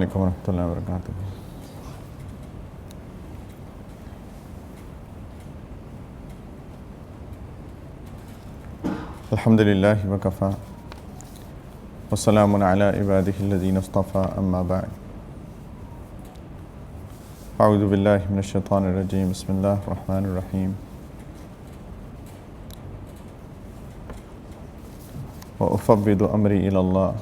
alaikum wa rahmatullahi wa barakatuh. Alhamdulillahi wa kafa. Wa salamun ala ibadihi alladhina istafa amma ba'd. A'udhu billahi minash shaitanir rajim. Bismillahir rahmanir rahim. Wa ufawwidu amri ila Allah.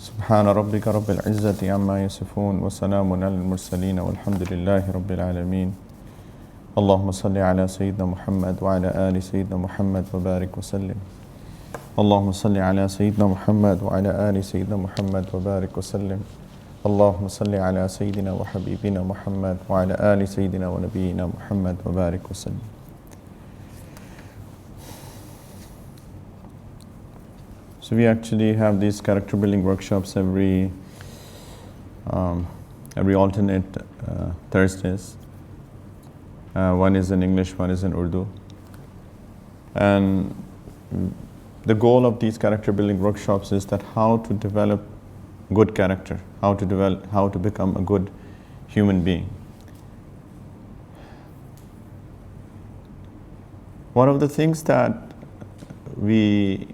Subhana rabbika rabbil izzati amma yasifun wa salamun alal mursaleen walhamdulillahi rabbil alameen. Allahumma salli ala Sayyidina Muhammad wa ala ali Sayyidina Muhammad wa barik wa sallim. Allahumma salli ala Sayyidina Muhammad wa ala ali Sayyidina Muhammad wa barik wa sallim. Allahumma salli ala Sayyidina wa Habibina Muhammad wa ala ali Sayyidina wa Nabiyyina Muhammad wa barik wa sallim. So we actually have these character building workshops every alternate Thursdays. One is in English, one is in Urdu. And the goal of these character building workshops is that how to develop good character, how to become a good human being. One of the things that we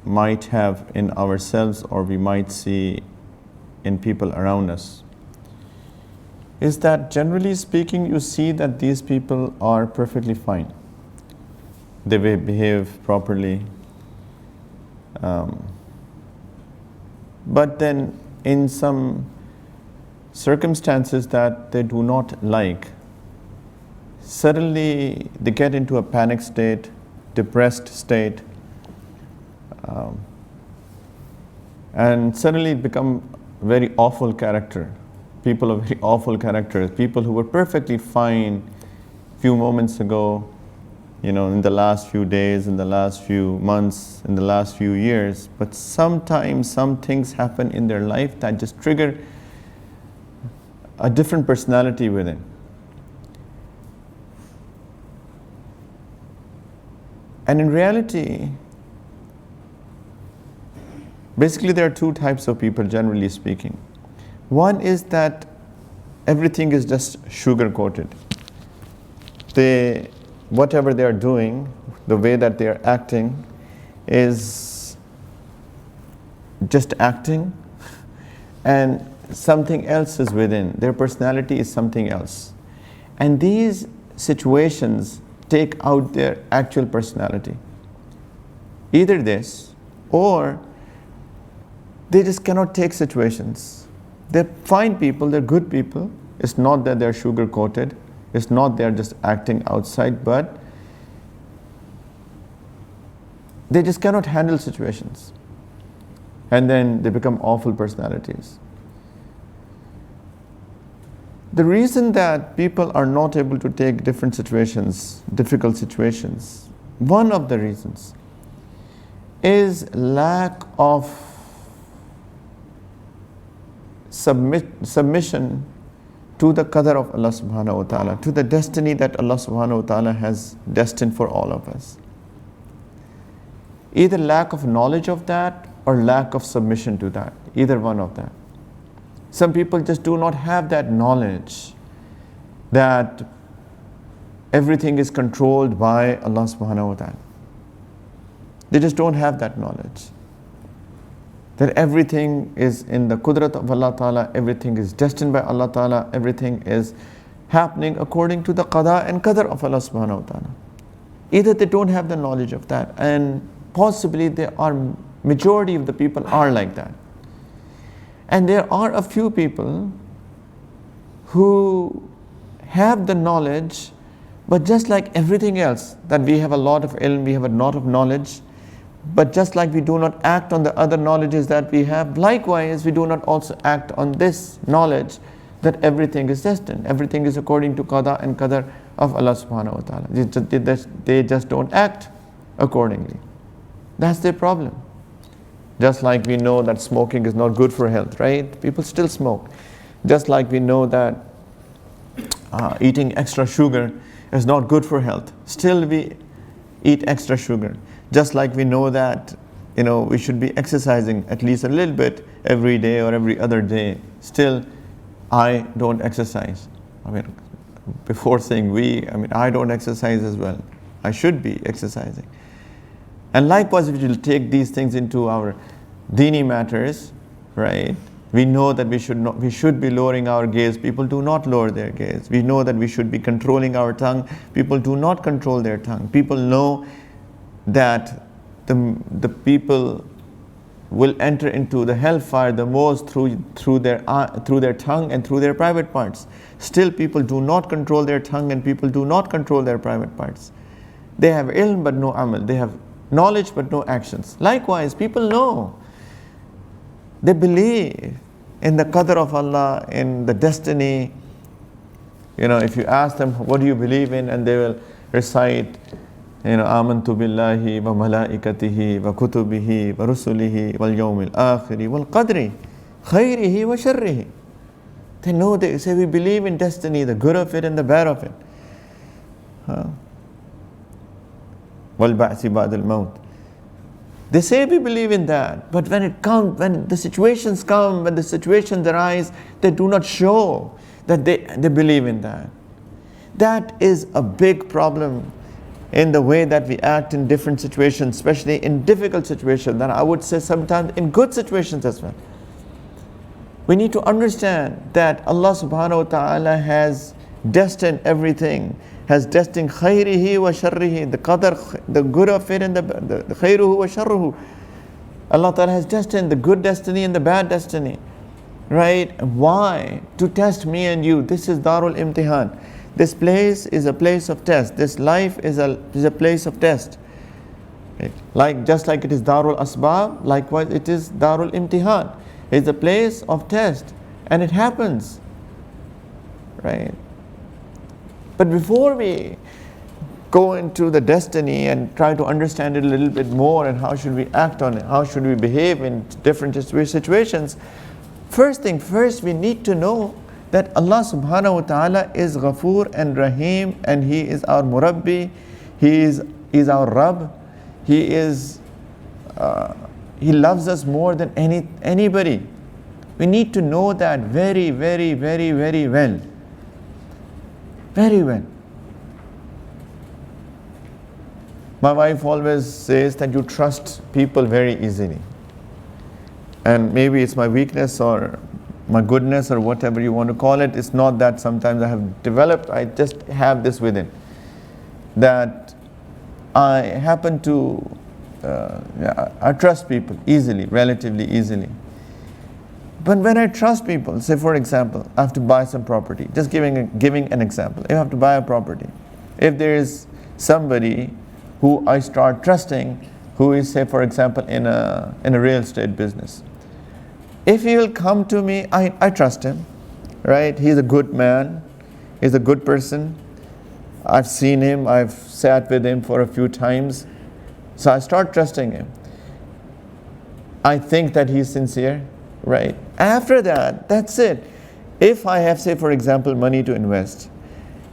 might have in ourselves or we might see in people around us is that generally speaking you see that these people are perfectly fine. They behave properly. But then in some circumstances that they do not like, suddenly they get into a panic state, depressed state, and suddenly become very awful character. People of very awful characters, people who were perfectly fine few moments ago, in the last few days, in the last few months, in the last few years, but sometimes some things happen in their life that just trigger a different personality within. And in reality, basically there are two types of people, generally speaking. One is that everything is just sugar coated. Whatever they are doing, the way that they are acting is just acting, and something else is within. Their personality is something else. And these situations take out their actual personality. Either this, or they just cannot take situations. They're fine people, they're good people. It's not that they're sugar coated. It's not they're just acting outside, but they just cannot handle situations. And then they become awful personalities. The reason that people are not able to take different situations, difficult situations, one of the reasons is lack of submission to the qadar of Allah subhanahu wa ta'ala, to the destiny that Allah subhanahu wa ta'ala has destined for all of us. Either lack of knowledge of that or lack of submission to that, either one of that. Some people just do not have that knowledge that everything is controlled by Allah subhanahu wa ta'ala. They just don't have that knowledge. That everything is in the qudrat of Allah Ta'ala, everything is destined by Allah Ta'ala, everything is happening according to the qada and qadar of Allah Subhanahu wa Ta'ala. Either they don't have the knowledge of that, and possibly majority of the people are like that. And there are a few people who have the knowledge, but just like everything else, that we have a lot of ilm, we have a lot of knowledge, but just like we do not act on the other knowledges that we have, likewise we do not also act on this knowledge that everything is destined, everything is according to qada and qadar of Allah subhanahu wa ta'ala. They just don't act accordingly. That's their problem. Just like we know that smoking is not good for health, right? People still smoke. Just like we know that eating extra sugar is not good for health, still we eat extra sugar. Just like we know that, we should be exercising at least a little bit every day or every other day. Still, I don't exercise. Before saying I don't exercise as well. I should be exercising. And likewise, if we will take these things into our dini matters, right? We know that we should be lowering our gaze. People do not lower their gaze. We know that we should be controlling our tongue. People do not control their tongue. People know that the people will enter into the hellfire the most through their tongue and through their private parts. Still, people do not control their tongue and people do not control their private parts. They have ilm but no amal. They have knowledge but no actions. Likewise, people know. They believe in the qadr of Allah, in the destiny. If you ask them, what do you believe in? And they will recite, Amantu billahi wa malaikatihi wa kutubihi wa rusulihi wal yawmil akhiri wal qadri khayrihi wa sharrihi. They know, they say, we believe in destiny, the good of it and the bad of it. Wal ba'si ba'd al maut. They say we believe in that, but when the situations come, when the situations arise, they do not show that they believe in that. That is a big problem in the way that we act in different situations, especially in difficult situations, and I would say sometimes in good situations as well. We need to understand that Allah subhanahu wa ta'ala has destined everything, has destined khayrihi wa sharrihi, the qadar, the good of it and the khayruhu wa sharruhu. Allah ta'ala has destined the good destiny and the bad destiny. Right? Why? To test me and you. This is Darul Imtihan. This place is a place of test. This life is a place of test. Right? Just like it is Darul Asbab, likewise it is Darul Imtihan. It's a place of test. And it happens. Right? But before we go into the destiny and try to understand it a little bit more and how should we act on it, how should we behave in different situations, first we need to know that Allah subhanahu wa ta'ala is Ghafoor and Rahim, and He is our Murabbi, He is our Rabb, He loves us more than anybody. We need to know that very, very, very, very well. Very well. My wife always says that you trust people very easily. And maybe it's my weakness or my goodness or whatever you want to call it. It's not that sometimes I have developed, I just have this within. That I happen to, I trust people easily, relatively easily. But when I trust people, say for example, I have to buy some property, just giving an example. If I have to buy a property, if there is somebody who I start trusting, who is, say for example, in a real estate business, if he will come to me, I trust him, right? He's a good man, he's a good person. I've seen him, I've sat with him for a few times, so I start trusting him. I think that he's sincere. Right. After that, that's it. If I have, say for example, money to invest,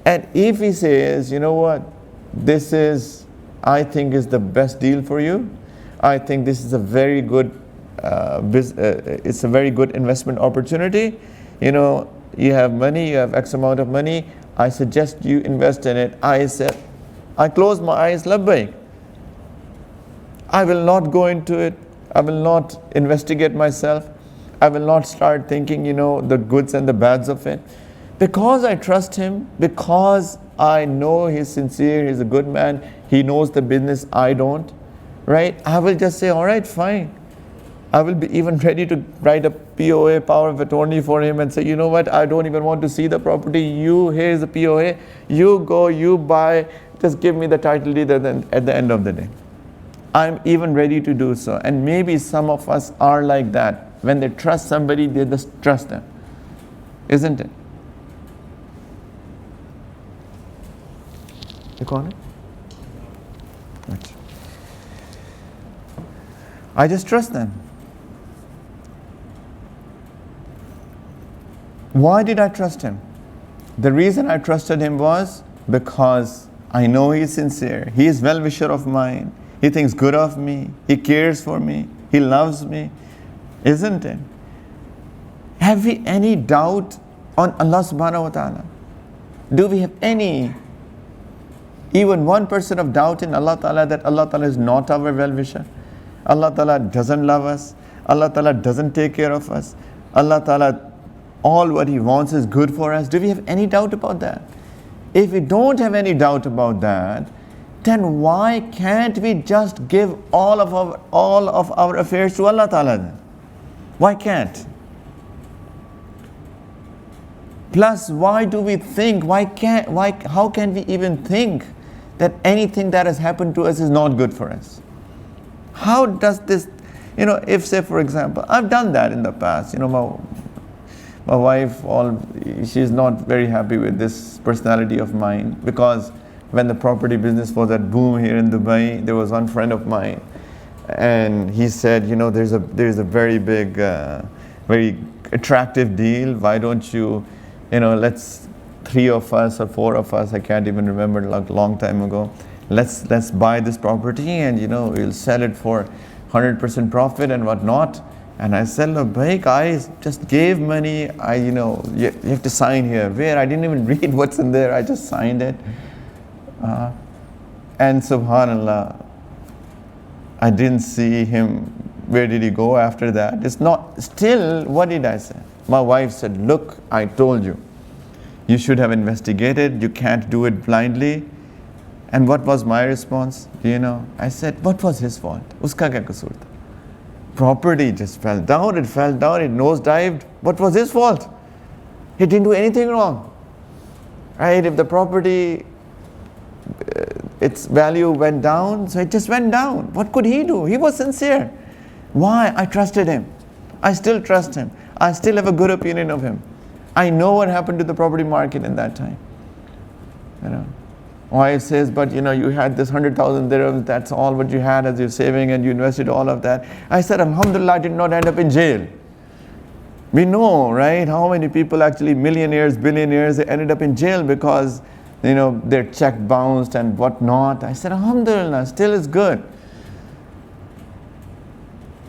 and if he says, you know what, this is, I think is the best deal for you, I think this is a very good, it's a very good investment opportunity. You have money, you have X amount of money, I suggest you invest in it. I said, I close my eyes, labbaik. I will not go into it. I will not investigate myself. I will not start thinking, the goods and the bads of it. Because I trust him, because I know he's sincere, he's a good man, he knows the business, I don't, right? I will just say, all right, fine. I will be even ready to write a POA, power of attorney for him, and say, you know what, I don't even want to see the property. Here's the POA, you go, you buy, just give me the title deed at the end of the day. I'm even ready to do so. And maybe some of us are like that. When they trust somebody, they just trust them. Isn't it? You call it? Right. I just trust them. Why did I trust him? The reason I trusted him was because I know he is sincere. He is well-wisher of mine. He thinks good of me. He cares for me. He loves me. Isn't it? Have we any doubt on Allah subhanahu wa ta'ala? Do we have any, even 1% of doubt in Allah ta'ala that Allah ta'ala is not our well-wisher? Allah ta'ala doesn't love us. Allah ta'ala doesn't take care of us. Allah ta'ala, all what He wants is good for us. Do we have any doubt about that? If we don't have any doubt about that, then why can't we just give all of our affairs to Allah ta'ala then? Why can't? Plus, why do we think, how can we even think that anything that has happened to us is not good for us? How does this, if say for example, I've done that in the past, my wife, she's not very happy with this personality of mine, because when the property business was at boom here in Dubai, there was one friend of mine, and he said, there's a very big, very attractive deal. Why don't you, let's 3 of us or 4 of us, I can't even remember, like long time ago. Let's buy this property and we'll sell it for 100% profit and whatnot. And I said, look, I just gave money. You have to sign here. Where? I didn't even read what's in there. I just signed it. And subhanallah, I didn't see him. Where did he go after that? It's not, still, what did I say? My wife said, look, I told you. You should have investigated. You can't do it blindly. And what was my response? I said, what was his fault? Uska kya kasoor tha? Property just fell down, it nosedived. What was his fault? He didn't do anything wrong. Right? If the property, its value went down, so it just went down. What could he do? He was sincere. Why? I trusted him. I still trust him. I still have a good opinion of him. I know what happened to the property market in that time. Wife says, but you had this 100,000 dirhams, that's all what you had as your saving, and you invested all of that. I said, alhamdulillah, I did not end up in jail. We know, right, how many people actually, millionaires, billionaires, they ended up in jail because, their check bounced and whatnot. I said, alhamdulillah, still is good.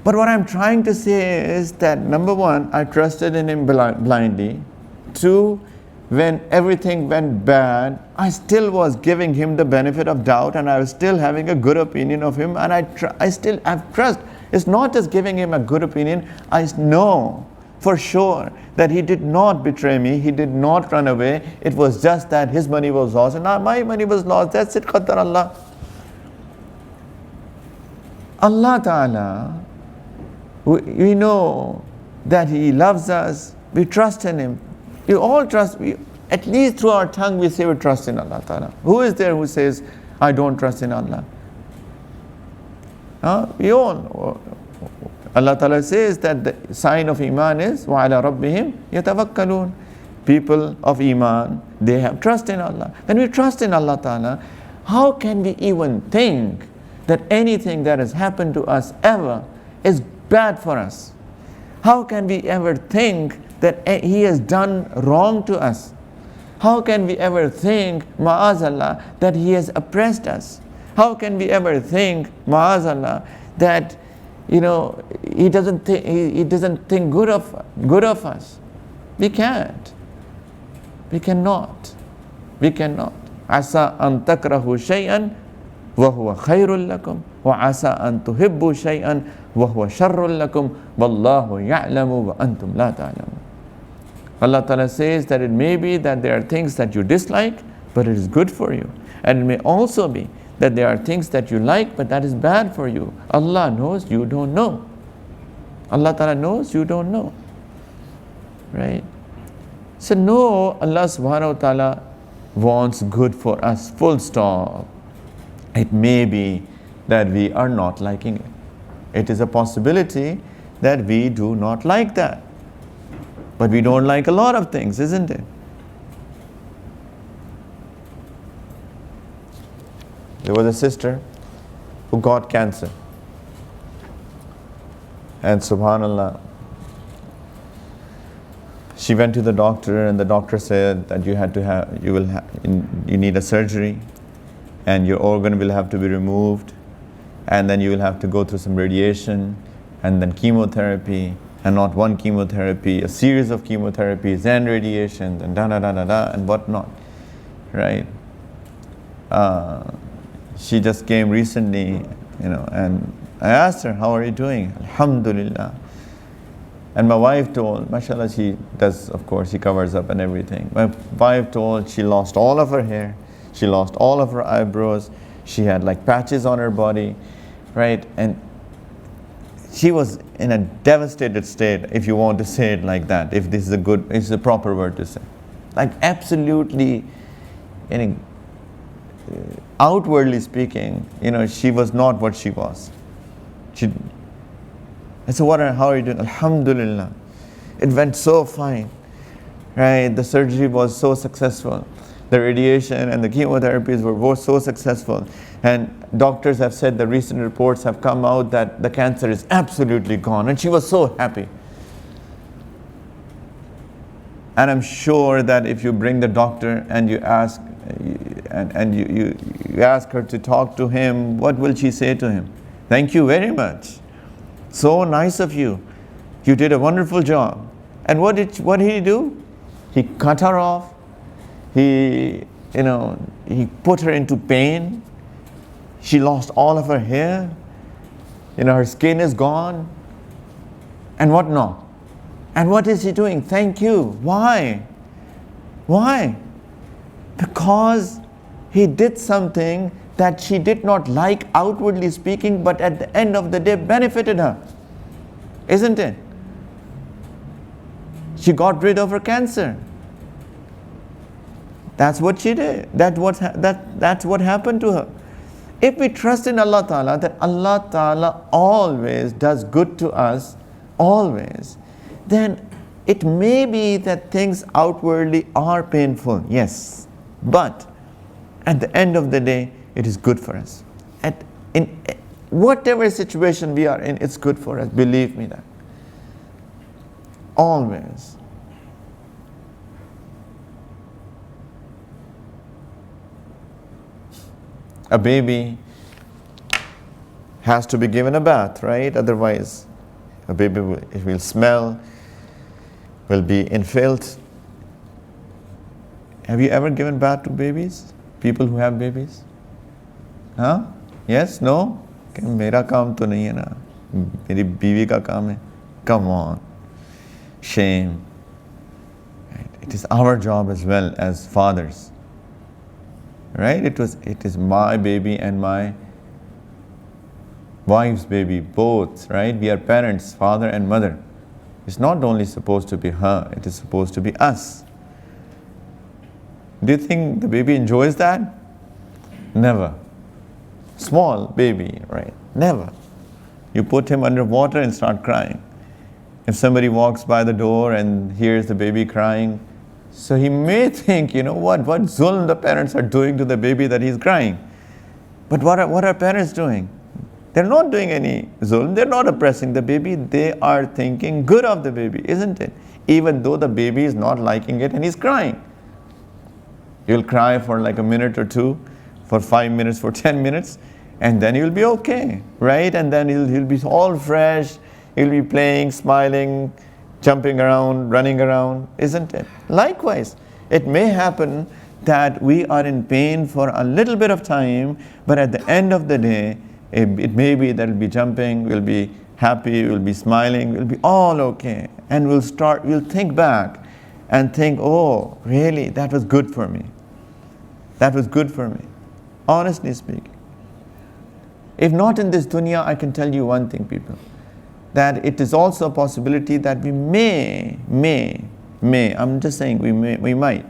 But what I'm trying to say is that, number one, I trusted in him blindly. 2, when everything went bad, I still was giving him the benefit of doubt, and I was still having a good opinion of him, and I still have trust. It's not just giving him a good opinion. I know for sure that he did not betray me, he did not run away. It was just that his money was lost and my money was lost. That's it, Qaddar Allah. Allah Ta'ala, we know that He loves us, we trust in Him. We all trust, at least through our tongue we say we trust in Allah Ta'ala. Who is there who says, I don't trust in Allah? We all. Allah Ta'ala says that the sign of Iman is, وَعَلَى رَبِّهِمْ يَتَوَكَّلُونَ. People of Iman, they have trust in Allah. When we trust in Allah Ta'ala, how can we even think that anything that has happened to us ever is bad for us? How can we ever think that He has done wrong to us? How can we ever think, ma'azallah, that He has oppressed us? How can we ever think, ma'azallah, that He doesn't think good of us? We can't. We cannot. Asa an takrahu shay'an wa huwa khairul lakum, wa asa an tuhibbu shay'an wa huwa sharrul lakum, wallahu ya'lamu wa antum la ta'lamun. Allah Ta'ala says that it may be that there are things that you dislike, but it is good for you. And it may also be that there are things that you like, but that is bad for you. Allah knows, you don't know. Allah Ta'ala knows, you don't know. Right? So no, Allah Subhanahu wa Ta'ala wants good for us, full stop. It may be that we are not liking it. It is a possibility that we do not like that. But we don't like a lot of things, isn't it? There was a sister who got cancer. And subhanallah, she went to the doctor, and the doctor said that you need a surgery, and your organ will have to be removed, and then you will have to go through some radiation, and then chemotherapy, and not one chemotherapy, a series of chemotherapies and radiations and da-da-da-da-da and whatnot, right? She just came recently, and I asked her, how are you doing? Alhamdulillah. And my wife told, mashallah, she does, of course, she covers up and everything. My wife told she lost all of her hair, she lost all of her eyebrows, she had like patches on her body, right? And she was in a devastated state, if you want to say it like that, if this is a proper word to say. Like absolutely, outwardly speaking, she was not what she was. I said, how are you doing? Alhamdulillah. It went so fine, right? The surgery was so successful. The radiation and the chemotherapies were so successful. And doctors have said, the recent reports have come out that the cancer is absolutely gone. And she was so happy. And I'm sure that if you bring the doctor and you ask, you ask her to talk to him, what will she say to him? Thank you very much. So nice of you. You did a wonderful job. And what did he do? He cut her off. He put her into pain. She lost all of her hair. Her skin is gone. And what not? And what is he doing? Thank you. Why? Why? Because he did something that she did not like outwardly speaking, but at the end of the day benefited her. Isn't it? She got rid of her cancer. That's what she did. That's what happened to her. If we trust in Allah Ta'ala, that Allah Ta'ala always does good to us, always, then it may be that things outwardly are painful, yes. But at the end of the day, it is good for us. In whatever situation we are in, it's good for us. Believe me that. Always. A baby has to be given a bath, right? Otherwise, a baby will smell, will be in filth. Have you ever given bath to babies? People who have babies? Huh? Yes? No? मेरा काम तो नहीं है ना, मेरी बीवी का काम है. Come on. Shame. Right? It is our job as well as fathers. Right? It is my baby and my wife's baby, both, right? We are parents, father and mother. It's not only supposed to be her, it is supposed to be us. Do you think the baby enjoys that? Never. Small baby, right? Never. You put him under water and start crying. If somebody walks by the door and hears the baby crying, so he may think, what zulm the parents are doing to the baby that he's crying. But what are parents doing? They're not doing any zulm, they're not oppressing the baby, they are thinking good of the baby, isn't it? Even though the baby is not liking it and he's crying. You'll cry for like a minute or two, for 5 minutes, for 10 minutes, and then you'll be okay, right? And then he'll be all fresh, he'll be playing, smiling, jumping around, running around, isn't it? Likewise, it may happen that we are in pain for a little bit of time, but at the end of the day, it may be that we'll be jumping, we'll be happy, we'll be smiling, we'll be all okay. And we'll think back and think, oh, really, that was good for me. That was good for me, honestly speaking. If not in this dunya, I can tell you one thing, people, that it is also a possibility that we may, I'm just saying we might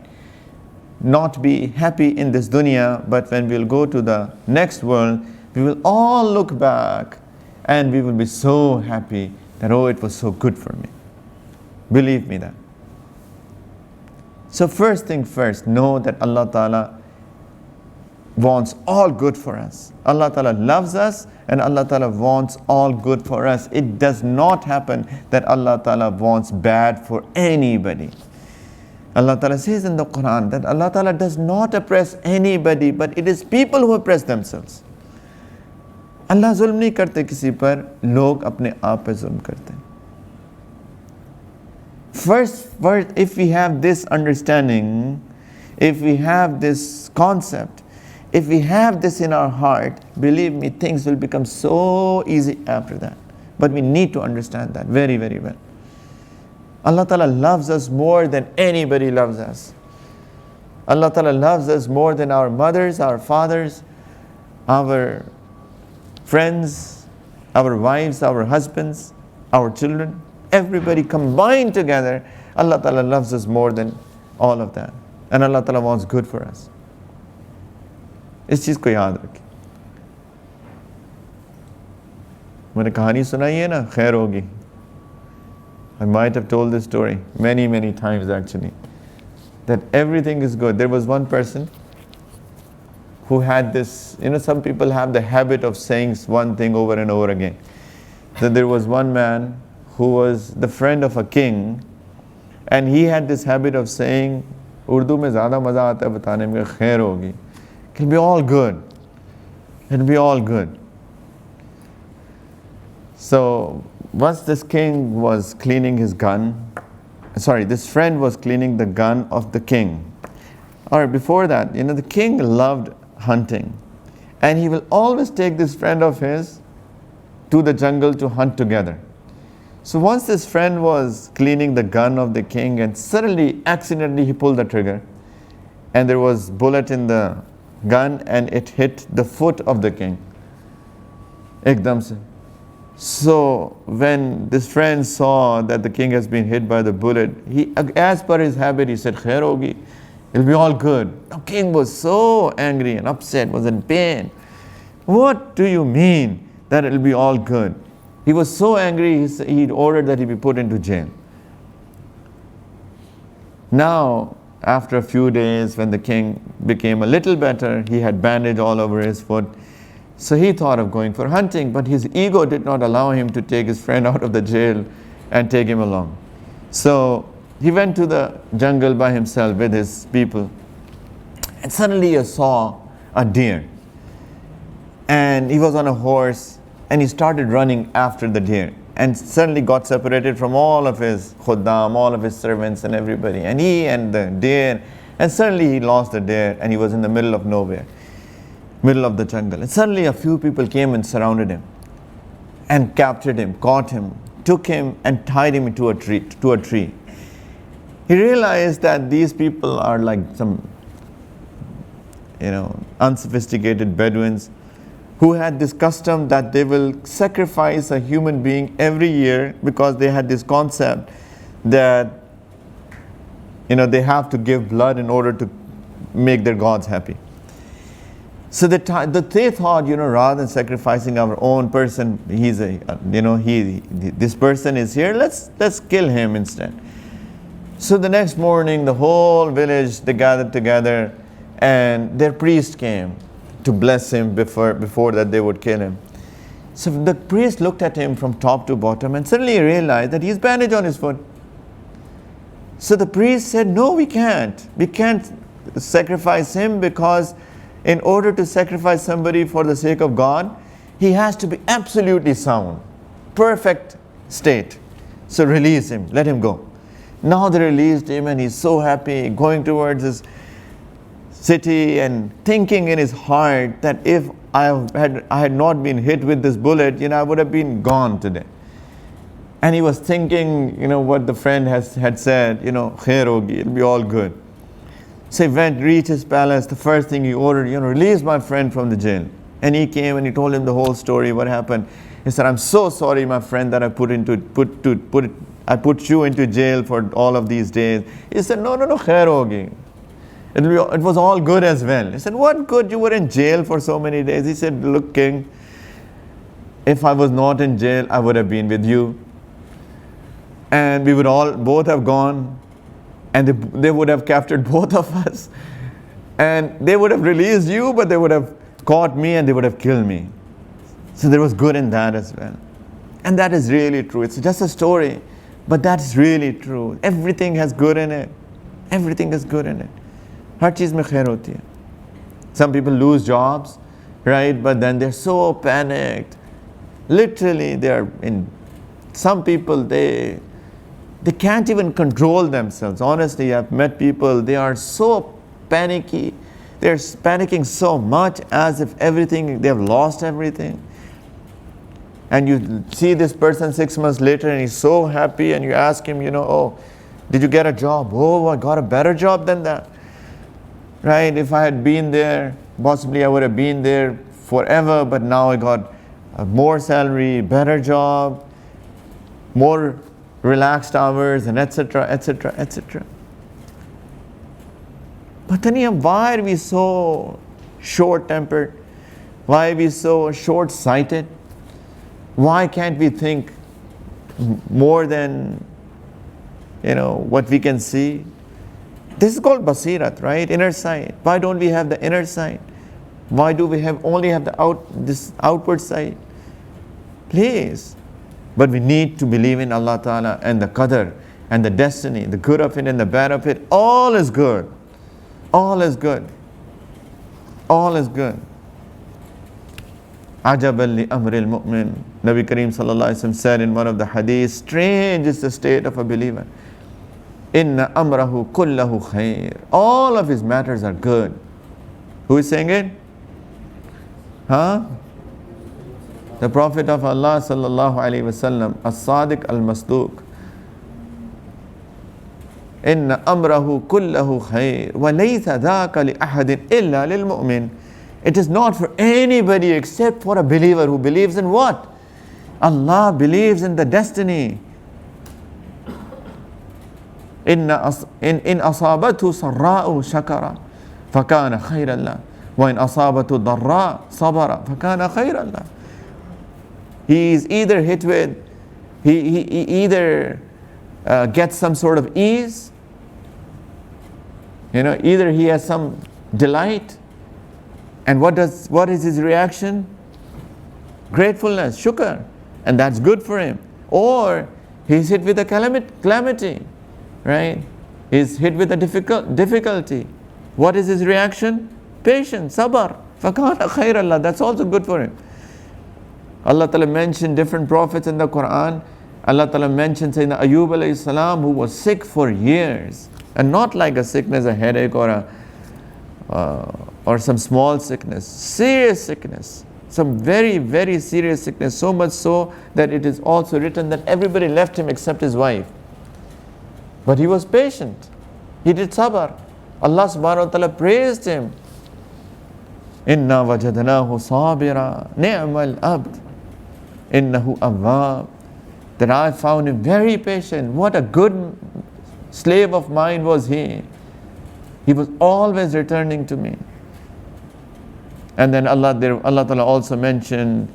not be happy in this dunya, but when we'll go to the next world, we will all look back and we will be so happy that, oh, it was so good for me. Believe me that. So first thing first, know that Allah Ta'ala wants all good for us. Allah Ta'ala loves us and Allah Ta'ala wants all good for us. It does not happen that Allah Ta'ala wants bad for anybody. Allah Ta'ala says in the Quran that Allah Ta'ala does not oppress anybody, but it is people who oppress themselves. अल्लाह जुल्म नहीं करते किसी पर, लोग अपने आप पे जुल्म करते हैं. First, if we have this understanding, if we have this concept, if we have this in our heart, believe me, things will become so easy after that. But we need to understand that very, very well. Allah Ta'ala loves us more than anybody loves us. Allah Ta'ala loves us more than our mothers, our fathers, our friends, our wives, our husbands, our children. Everybody combined together, Allah Ta'ala loves us more than all of that. And Allah Ta'ala wants good for us. इस चीज़ को याद रखें. मैंने कहानी सुनाई है ना, खैर होगी. I might have told this story many times actually, that everything is good. There was one person who had this, some people have the habit of saying one thing over and over again. That there was one man who was the friend of a king, and he had this habit of saying, Urdu mein zyada maza aata hai batane mein, khair hogi. It'll be all good. It'll be all good. So once this king was cleaning his gun, this friend was cleaning the gun of the king. Or before that, the king loved hunting, and he will always take this friend of his to the jungle to hunt together. So once this friend was cleaning the gun of the king, and suddenly, accidentally, he pulled the trigger, and there was bullet in the gun, and it hit the foot of the king. Ekdam se. So when this friend saw that the king has been hit by the bullet, he, as per his habit, he said, khair hogi, it'll be all good. The king was so angry and upset, was in pain. What do you mean that it'll be all good? He was so angry, he ordered that he be put into jail. Now, after a few days, when the king became a little better, he had bandage all over his foot. So he thought of going for hunting, but his ego did not allow him to take his friend out of the jail and take him along. So he went to the jungle by himself with his people, and suddenly he saw a deer. And he was on a horse, and he started running after the deer, and suddenly got separated from all of his khuddam, all of his servants and everybody, and he and the deer, and suddenly he lost the deer, and he was in the middle of nowhere, middle of the jungle. And suddenly a few people came and surrounded him and captured him, caught him, took him and tied him to a tree. He realized that these people are like some unsophisticated Bedouins who had this custom that they will sacrifice a human being every year, because they had this concept that they have to give blood in order to make their gods happy. So they thought, rather than sacrificing our own person, this person is here, let's kill him instead. So the next morning, the whole village, they gathered together, and their priest came to bless him before that they would kill him. So the priest looked at him from top to bottom, and suddenly he realized that he's bandaged on his foot. So the priest said, no, we can't sacrifice him, because in order to sacrifice somebody for the sake of God, he has to be absolutely sound, perfect state. So release him, let him go. Now they released him, and he's so happy, going towards his city and thinking in his heart that if I had not been hit with this bullet, I would have been gone today. And he was thinking, what the friend had said, khair hogi, it'll be all good. So he reached his palace. The first thing he ordered, release my friend from the jail. And he came and he told him the whole story, what happened. He said, I'm so sorry, my friend, that I put you into jail for all of these days. He said, no, khair hogi. It was all good as well. He said, what good? You were in jail for so many days. He said, look, king, if I was not in jail, I would have been with you. And we would both have gone, and they would have captured both of us. And they would have released you, but they would have caught me and they would have killed me. So there was good in that as well. And that is really true. It's just a story, but that's really true. Everything has good in it. Everything is good in it. हर चीज़ में खैर होती है. Some people lose jobs, right? But then they're so panicked. Literally, some people, they can't even control themselves. Honestly, I've met people, they are so panicky. They're panicking so much as if they've lost everything. And you see this person 6 months later and he's so happy, and you ask him, oh, did you get a job? Oh, I got a better job than that. Right? If I had been there, possibly I would have been there forever, but now I got more salary, better job, more relaxed hours, and etc., etc., etc. But then why are we so short-tempered? Why are we so short-sighted? Why can't we think more than what we can see? This is called basirat, right? Inner sight. Why don't we have the inner sight? Why do we only have this outward sight? Please. But we need to believe in Allah Ta'ala and the qadr and the destiny, the good of it and the bad of it. All is good. All is good. All is good. Ajaban li amril mu'min. Nabi Kareem Sallallahu Alaihi Wasallam said in one of the hadiths, strange is the state of a believer. Inna amrahu kullahu khair. All of his matters are good. Who is saying it? The Prophet of Allah Sallallahu Alaihi Wasallam, as-sadiq al-masduq. Inna amrahu kullahu khair. Wa laysa dhaka li ahadin illa lil mu'min. It is not for anybody except for a believer who believes in what? Allah, believes in the destiny. In asabatu sarra'u shakara fakana khayran lah, wa in asabatu darra sabara fakana khayran lah. He is either hit with, he either gets some sort of ease, either he has some delight, and what is his reaction? Gratefulness, shukr, and that's good for him. Or he's hit with a calamity, right? He's hit with a difficulty. What is his reaction? Patience, sabr, fakana khairallah. That's also good for him. Allah Ta'ala mentioned different prophets in the Quran. Allah Ta'ala mentioned Sayyidina Ayub alayhi salam, who was sick for years, and not like a sickness, a headache or some small sickness, serious sickness, some very, very serious sickness, so much so that it is also written that everybody left him except his wife. But he was patient. He did sabr. Allah subhanahu wa ta'ala praised him. Inna wajadnahu sabira ni'mal abd innahu awwab. That I found him very patient. What a good slave of mine was he. He was always returning to me. And then Allah Ta'ala also mentioned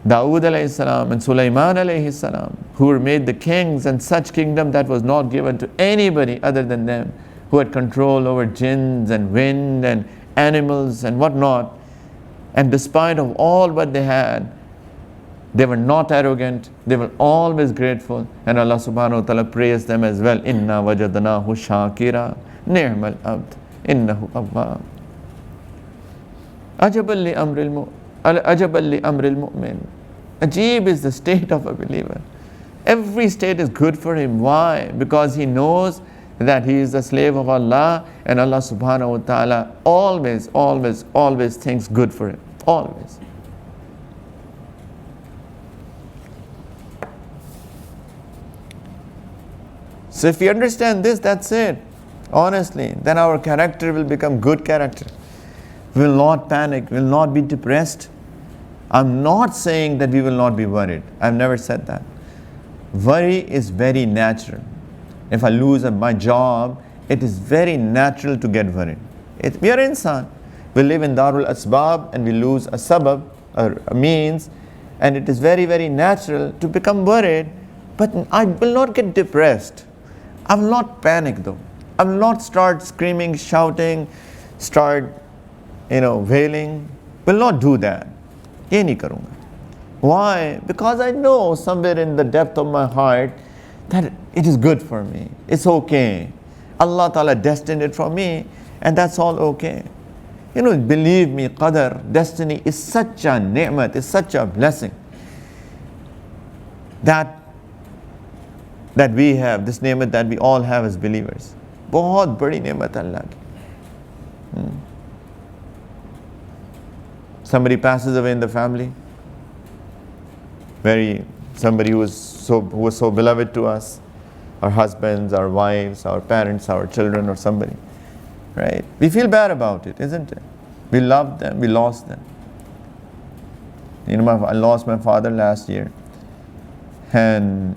Dawood alayhi salam and Sulaiman alayhi salam, who were made the kings, and such kingdom that was not given to anybody other than them, who had control over jinns and wind and animals and whatnot. And despite of all what they had, they were not arrogant, they were always grateful, and Allah subhanahu wa ta'ala praised them as well. Inna wajadnahu shakira ni'mal abd innahu awwab. Ajaban li amril mu'min. Ajib is the state of a believer. Every state is good for him. Why? Because he knows that he is a slave of Allah, and Allah subhanahu wa ta'ala always, always, always thinks good for him. Always. So if we understand this, that's it. Honestly, then our character will become good character. We will not panic, we will not be depressed. I'm not saying that we will not be worried. I've never said that. Worry is very natural. If I lose my job, it is very natural to get worried. We are insan. We live in Darul Asbab and we lose a sabab or a means, and it is very, very natural to become worried. But I will not get depressed. I will not panic though. I will not start screaming, shouting, start wailing. Will not do that. Ye nahi karunga. Why? Because I know somewhere in the depth of my heart that it is good for me. It's okay. Allah Ta'ala destined it for me, and that's all okay. You know, believe me, qadar, destiny is such a ni'mat, is such a blessing that we have, this ni'mat that we all have as believers. बहुत बड़ी नियमत अल्लाह की. Somebody passes away in the family, somebody who was so beloved to us, our husbands, our wives, our parents, our children, or somebody, right? We feel bad about it, isn't it? We loved them, we lost them. You know, I lost my father last year, and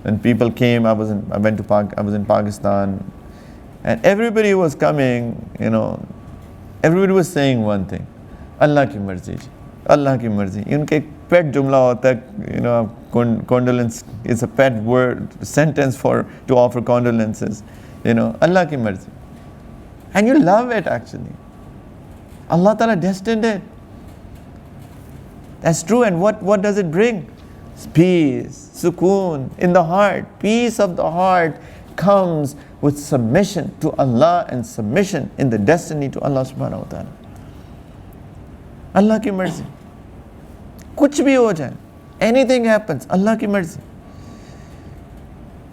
when people came, I was in Pakistan, and everybody was coming. You know, everybody was saying one thing: Allah ki marzi, Allah ki marzi. Unke pet jumla hota hai, you know, condolence is a pet word, sentence to offer condolences. You know, Allah ki marzi, and you love it actually. Allah Ta'ala destined it. That's true. And what does it bring? Peace, sukoon in the heart. Peace of the heart comes with submission to Allah and submission in the destiny to Allah subhanahu wa ta'ala. Allah ki mercy. Kuch bhi ho jaye, anything happens, Allah ki mercy.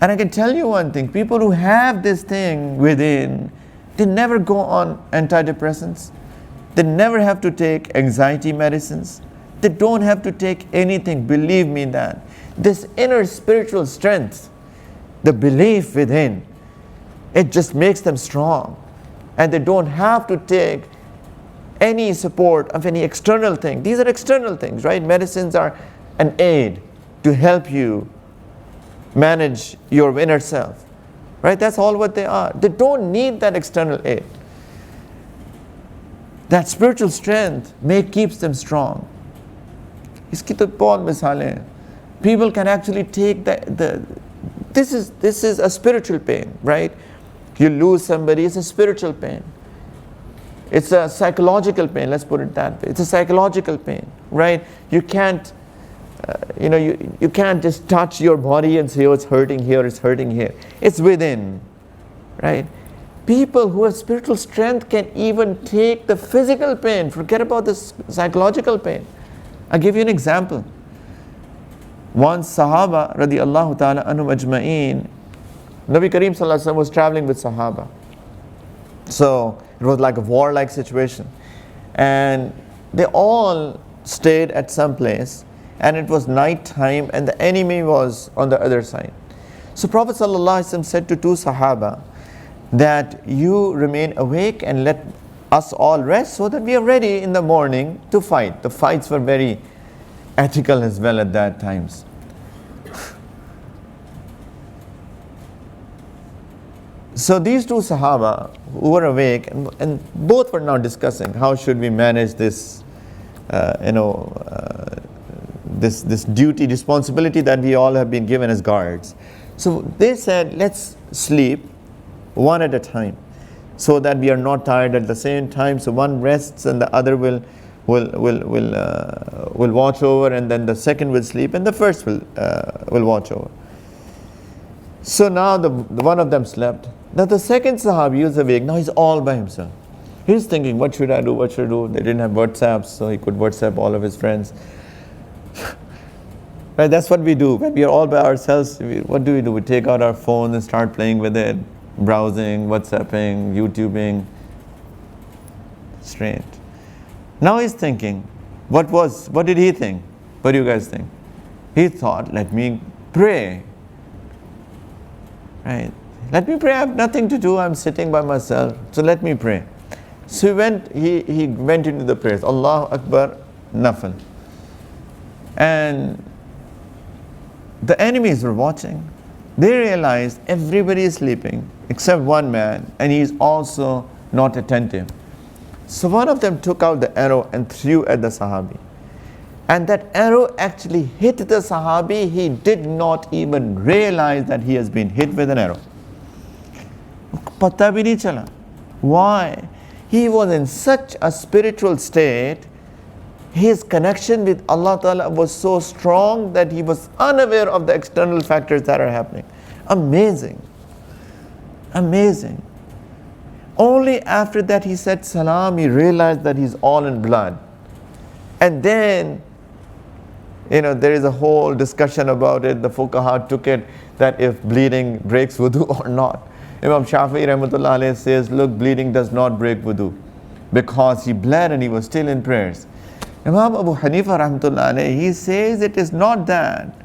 And I can tell you one thing, people who have this thing within, they never go on antidepressants. They never have to take anxiety medicines. They don't have to take anything, believe me that. This inner spiritual strength, the belief within, it just makes them strong. And they don't have to take any support of any external thing. These are external things, right? Medicines are an aid to help you manage your inner self, right? That's all what they are. They don't need that external aid. That spiritual strength keeps them strong. इसकी तो बहुत मिसालें हैं. People can actually take this is a spiritual pain, right? You lose somebody, it's a spiritual pain. It's a psychological pain, let's put it that way. It's a psychological pain, right? You can't, you can't just touch your body and say, oh, it's hurting here, it's hurting here. It's within, right? People who have spiritual strength can even take the physical pain. Forget about the psychological pain. I'll give you an example. Once Sahaba radiallahu ta'ala anhum ajma'een, Nabi Kareem sallallahu alaihi wasallam was traveling with Sahaba. So it was like a war-like situation. And they all stayed at some place, and it was night time and the enemy was on the other side. So Prophet sallallahu alaihi wasallam said to two Sahaba that you remain awake and let us all rest so that we are ready in the morning to fight. The fights were very ethical as well at that times. So these two Sahaba who were awake and both were now discussing how should we manage this, this duty, responsibility that we all have been given as guards. So they said, let's sleep one at a time, so that we are not tired at the same time. So one rests and the other will watch over, and then the second will sleep and the first will watch over. So now the one of them slept. Now the second Sahabi is awake. Now he's all by himself. He's thinking, what should I do? What should I do? They didn't have WhatsApp, so he could WhatsApp all of his friends. Right? That's what we do when we are all by ourselves. What do? We take out our phone and start playing with it. Browsing, WhatsApping, YouTubing. Strange. Now he's thinking, what did he think? What do you guys think? He thought, let me pray. Right? Let me pray, I have nothing to do, I'm sitting by myself, so let me pray. So he went into the prayers, Allahu Akbar, Nafal. And the enemies were watching. They realized everybody is sleeping except one man, and he is also not attentive. So one of them took out the arrow and threw at the Sahabi. And that arrow actually hit the Sahabi. He did not even realize that he has been hit with an arrow. Pata bhi nahi chala. Why? He was in such a spiritual state. His connection with Allah Ta'ala was so strong that he was unaware of the external factors that are happening. Amazing. Amazing. Only after that he said salam, he realized that he's all in blood. And then, there is a whole discussion about it. The fuqaha took it that if bleeding breaks wudu or not. Imam Shafi'i rahmatullah alayhi says, look, bleeding does not break wudu, because he bled and he was still in prayers. Imam Abu Hanifa rahmatullah alayhi, he says it is not that.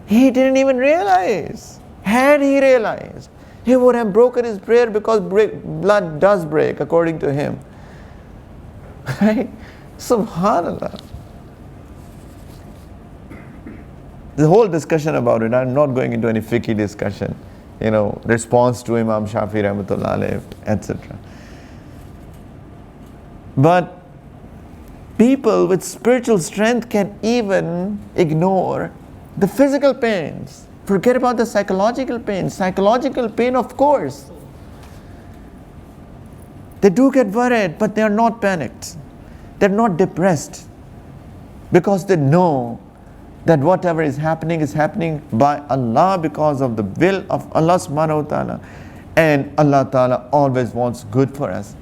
He didn't even realize. Had he realized, he would have broken his prayer, because blood does break according to him. Right? Subhanallah. The whole discussion about it, I'm not going into any fiqh discussion, response to Imam Shafi'i rahmatullah alayhi, etc. But people with spiritual strength can even ignore the physical pains. Forget about the psychological pain. Psychological pain, of course. They do get worried, but they are not panicked. They're not depressed, because they know that whatever is happening by Allah, because of the will of Allah subhanahu wa ta'ala. And Allah ta'ala always wants good for us.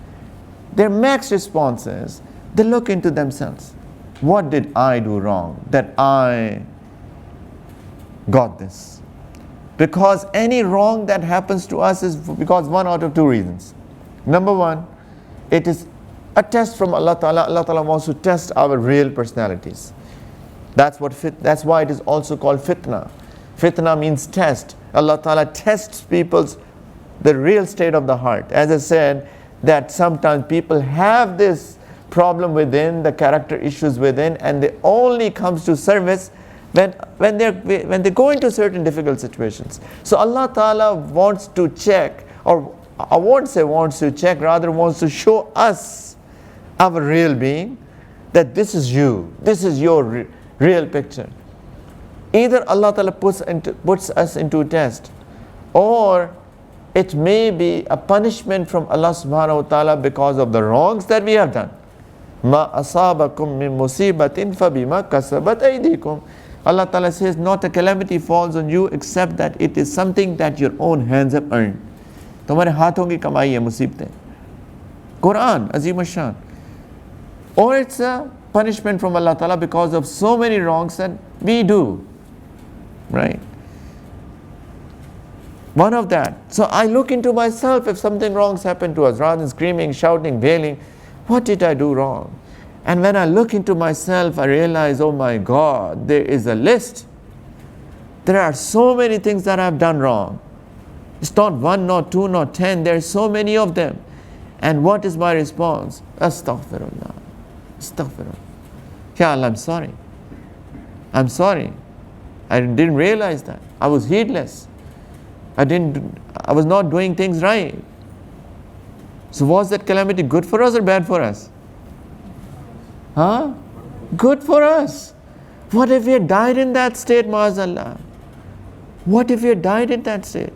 Their max response is, they look into themselves. What did I do wrong that I got this? Because any wrong that happens to us is because one out of two reasons. Number one, it is a test from Allah Ta'ala. Allah Ta'ala wants to test our real personalities. That's why it is also called fitna. Fitna means test. Allah Ta'ala tests the real state of the heart. As I said, that sometimes people have this problem within, the character issues within, and they only comes to service when they go into certain difficult situations. So Allah Ta'ala wants to check, or I won't say wants to check, rather wants to show us our real being, that this is you, this is your real picture. Either Allah Ta'ala puts us into a test, or it may be a punishment from Allah Subhanahu wa Ta'ala because of the wrongs that we have done. Ma asabakum min musibatin fabima kasabat aydikum. Allah Ta'ala says, not a calamity falls on you except that it is something that your own hands have earned. तुम्हारे हाथों की कमाई है मुसीबतें. Quran, Azim Shan. Or it's a punishment from Allah Ta'ala because of so many wrongs that we do. Right? One of that. So I look into myself if something wrong's happened to us, rather than screaming, shouting, wailing, what did I do wrong? And when I look into myself, I realize, oh my God, there is a list. There are so many things that I've done wrong. It's not one, not two, not 10. There are so many of them. And what is my response? Astaghfirullah. Astaghfirullah. Ya Allah, I'm sorry. I'm sorry. I didn't realize that. I was heedless. I was not doing things right. So was that calamity good for us or bad for us? Huh? Good for us. What if we had died in that state, Ma'azallah? What if we had died in that state?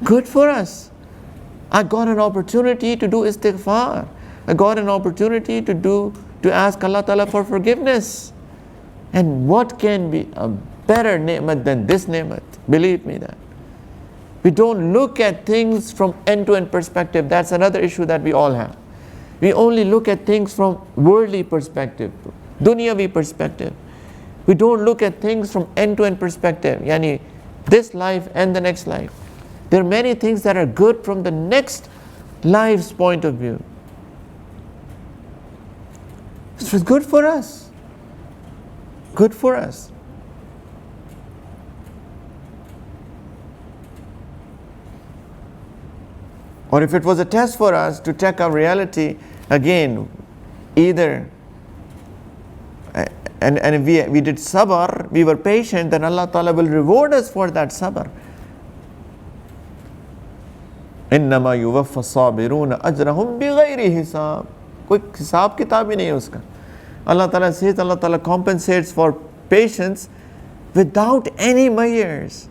Good for us. I got an opportunity to do istighfar. I got an opportunity to ask Allah Ta'ala for forgiveness. And what can be a better ni'mat than this ni'mat? Believe me that. We don't look at things from end-to-end perspective. That's another issue that we all have. We only look at things from worldly perspective, dunyavi perspective. We don't look at things from end-to-end perspective, yani this life and the next life. There are many things that are good from the next life's point of view. So it's good for us. Good for us. Or if it was a test for us to check our reality, again, either, and if we did sabr, we were patient, then Allah Ta'ala will reward us for that sabr. إِنَّمَا يُوَفَّ الصَّابِرُونَ أَجْرَهُمْ بِغَيْرِ حِسَابٍ. कोई हिसाब किताब ही नहीं है उसका. Allah Ta'ala says, Allah Ta'ala compensates for patience without any measures.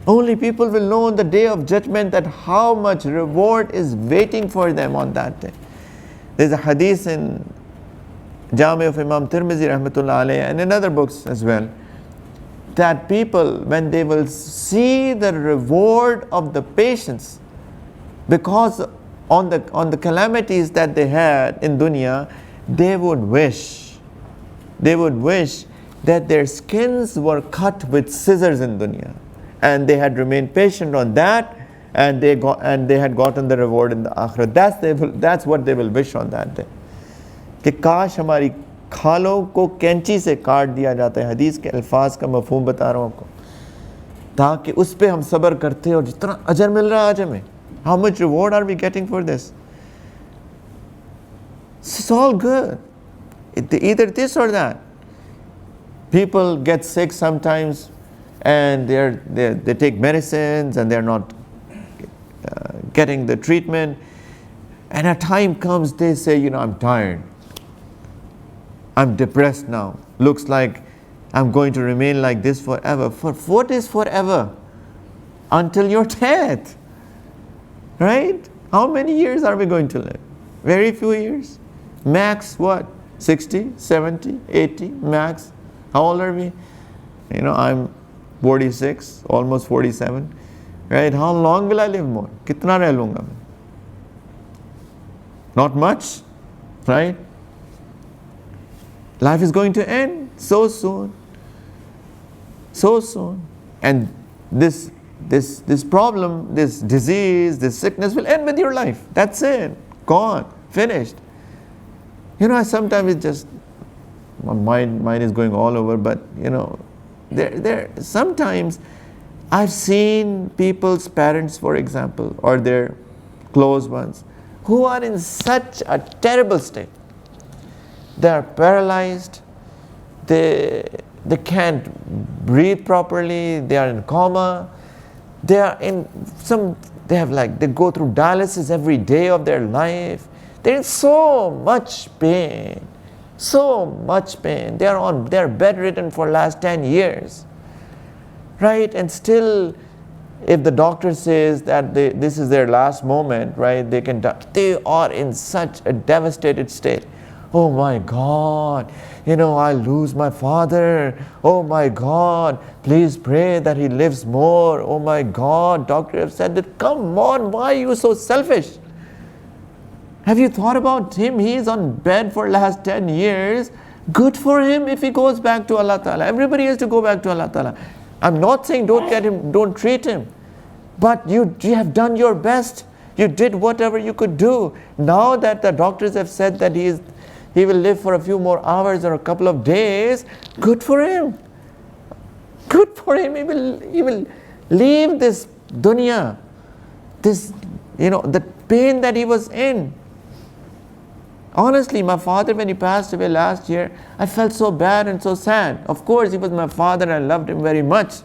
Only people will know on the day of judgment that how much reward is waiting for them on that day. There's a hadith in Jami of Imam Tirmizi rahmatullah alayhi and in other books as well, that people, when they will see the reward of the patience because on the calamities that they had in dunya, they would wish that their skins were cut with scissors in dunya, and they had remained patient on that, and they had gotten the reward in the akhirah. That's what they will wish on that day. कि काश हमारी खालों को कैंची से काट दिया जाता है, हदीस के अल्फाज का मफहूम बता रहा हूँ आपको, ताकि उस पे हम सब्र करते और जितना अजर मिल रहा है आज हमें, how much reward are we getting for this? It's all good. Either this or that. People get sick sometimes, and they take medicines and they're not getting the treatment, and a time comes they say, I'm tired, I'm depressed now, looks like I'm going to remain like this forever. For what is forever? Until your death, right? How many years are we going to live? Very few years. Max what? 60, 70, 80 max. How old are we? I'm 46, almost 47, right? How long will I live more? Kitna reh lunga main? Not much, right? Life is going to end so soon. So soon. And this problem, this disease, this sickness will end with your life. That's it. Gone. Finished. Sometimes it's just, my mind is going all over, but there sometimes I've seen people's parents, for example, or their close ones, who are in such a terrible state. They are paralyzed, they can't breathe properly, they are in coma, they are in they go through dialysis every day of their life. They're in so much pain. They're bedridden for last 10 years, right? And still, if the doctor says that this is their last moment, right, they can die. They are in such a devastated state. Oh my God, I'll lose my father. Oh my God, please pray that he lives more. Oh my God, doctor have said that. Come on, why are you so selfish? Have you thought about him? He is on bed for last 10 years. Good for him if he goes back to Allah Ta'ala. Everybody has to go back to Allah Ta'ala. I'm not saying don't treat him. But you have done your best. You did whatever you could do. Now that the doctors have said that he will live for a few more hours or a couple of days, good for him. Good for him. He will leave this dunya, the pain that he was in. Honestly, my father, when he passed away last year, I felt so bad and so sad. Of course, he was my father, I loved him very much.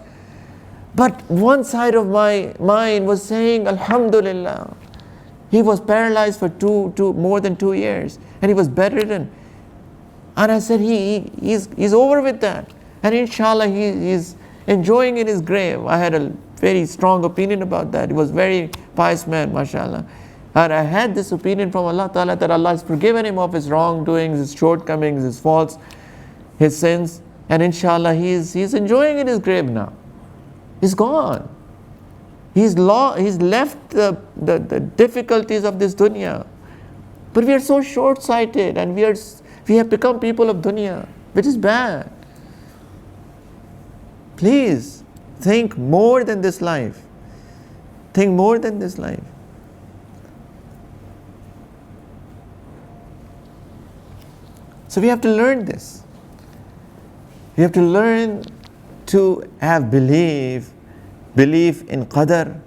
But one side of my mind was saying, Alhamdulillah. He was paralyzed for more than 2 years, and he was bedridden. And I said, he's over with that. And inshallah, he's enjoying in his grave. I had a very strong opinion about that. He was a very pious man, mashallah. And I had this opinion from Allah Ta'ala that Allah has forgiven him of his wrongdoings, his shortcomings, his faults, his sins. And inshallah, he's enjoying in his grave now. He's gone. He's left the difficulties of this dunya. But we are so short-sighted, and we have become people of dunya, which is bad. Please, think more than this life. Think more than this life. So we have to learn this. We have to learn to have belief in qadar,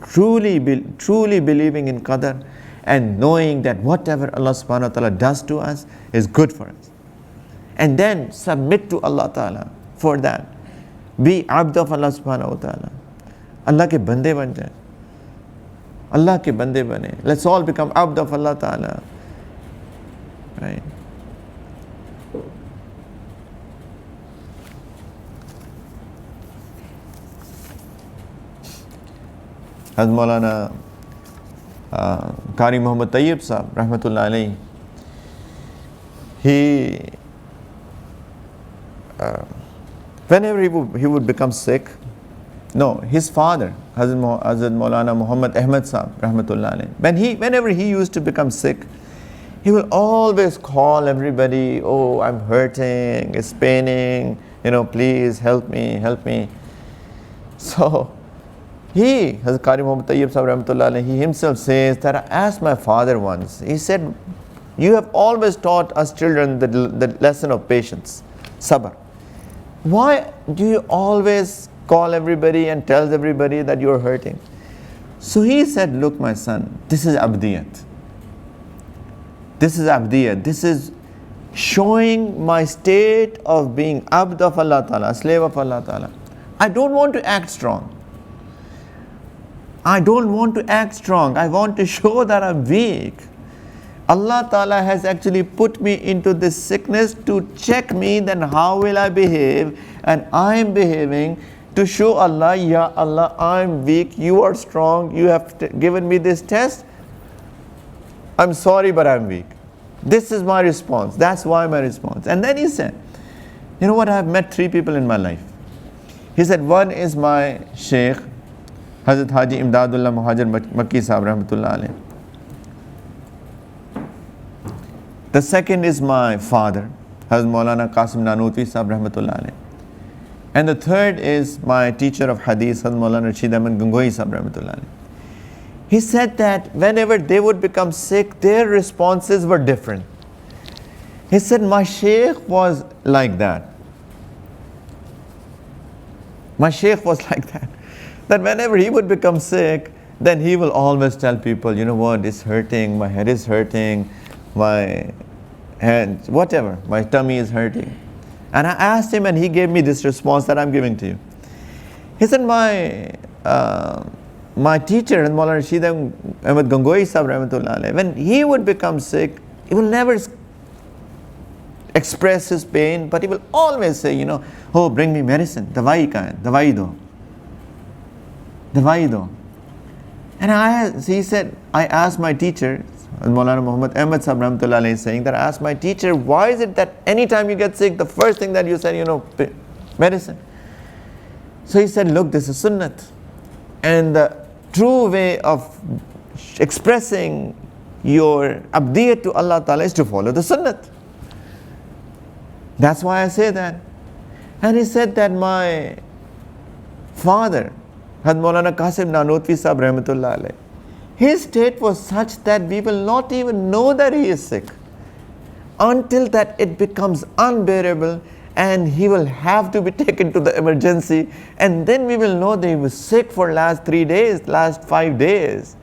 truly believing in qadar, and knowing that whatever Allah subhanahu wa ta'ala does to us is good for us. And then submit to Allah ta'ala for that. Be abd of Allah subhanahu wa ta'ala. Allah ke bande ban jaye. Allah ke bande bane. Let's all become abd of Allah ta'ala. Right? Hadith Maulana Qari Muhammad Tayyib Sahab, Rahmatullah alayhi, whenever he would become sick, No, his father, Hazrat Maulana Muhammad Ahmad Sahib, Rahmatullah alayhi. Whenever he used to become sick, he will always call everybody, oh, I'm hurting, it's paining, please help me, help me. So, Hazrat Qari Muhammad Tayyib Sahib Rahmatullah alayhi, he himself says that I asked my father once, he said, you have always taught us children the lesson of patience, sabr. Why do you always call everybody and tell everybody that you're hurting? So he said, look my son, this is abdiyat. This is abdiyat. This is showing my state of being abd of Allah Ta'ala, slave of Allah Ta'ala. I don't want to act strong. I don't want to act strong. I want to show that I'm weak. Allah Ta'ala has actually put me into this sickness to check me, then how will I behave? And I am behaving to show Allah, Ya Allah, I'm weak, you are strong, you have given me this test. I'm sorry, but I'm weak. This is my response. That's why my response. And then he said, you know what, I have met 3 people in my life. He said, one is my Shaykh, Hazrat Haji Imdadullah Muhajir Makki Sahib Rahmatullah alayhi. The second is my father, Hazrat Maulana Qasim Nanutwi Sahib Rahmatullah alayhi. And the third is my teacher of Hadith, Hadith Maulana Rashid Ahmad Gangohi Sahib Rahmatullah alayhi. He said that whenever they would become sick, their responses were different. He said, my Shaykh was like that. My Shaykh was like that. That whenever he would become sick, then he will always tell people, you know what, it's hurting, my head is hurting, my hands, whatever, my tummy is hurting. And I asked him and he gave me this response that I'm giving to you. He said, my teacher, Maulana Rashid Ahmad Gangohi Sahib Rahmatullah alayhi, when he would become sick, he will never express his pain, but he will always say, oh, bring me medicine, dawai ka hai, dawai do. Dawai do. And he said, I asked my teacher, Maulana Muhammad Ahmad Sahib Rahmatullah alayhi, saying that I asked my teacher, why is it that anytime you get sick, the first thing that you said, medicine. So he said, look, this is sunnat. And the true way of expressing your abdiyat to Allah Ta'ala is to follow the sunnat. That's why I say that. And he said that my father, Had Maulana Qasim Nanutwi Sahib Rahmatullah alayhi, his state was such that we will not even know that he is sick until that it becomes unbearable and he will have to be taken to the emergency, and then we will know that he was sick for last 3 days, last 5 days.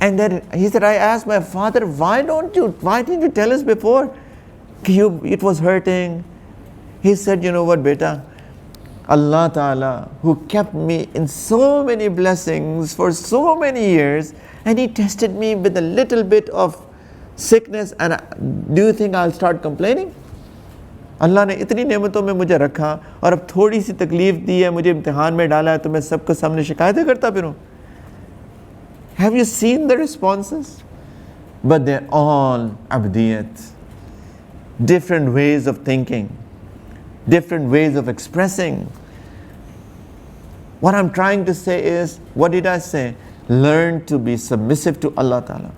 And then he said, I asked my father, why didn't you tell us before? It was hurting. He said, you know what, beta, Allah Ta'ala, who kept me in so many blessings for so many years, and He tested me with a little bit of sickness, and do you think I'll start complaining? Allah ने इतनी नेमतों में मुझे रखा और अब थोड़ी सी तकलीफ दी है, मुझे इम्तिहान में डाला है, तो मैं सबके सामने शिकायतें करता फिरूं? Have you seen the responses? But they're all abdiyat. Different ways of thinking, different ways of expressing. What I'm trying to say is, what did I say? Learn to be submissive to Allah Ta'ala.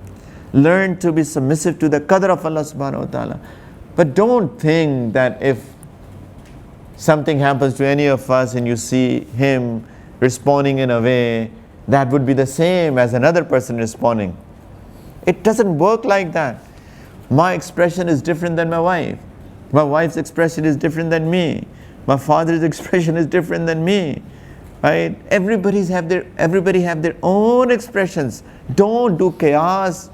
Learn to be submissive to the qadr of Allah Subhanahu Wa Ta'ala. But don't think that if something happens to any of us and you see him responding in a way that would be the same as another person responding. It doesn't work like that. My expression is different than my wife. My wife's expression is different than me. My father's expression is different than me. Right? Everybody have their own expressions. Don't do chaos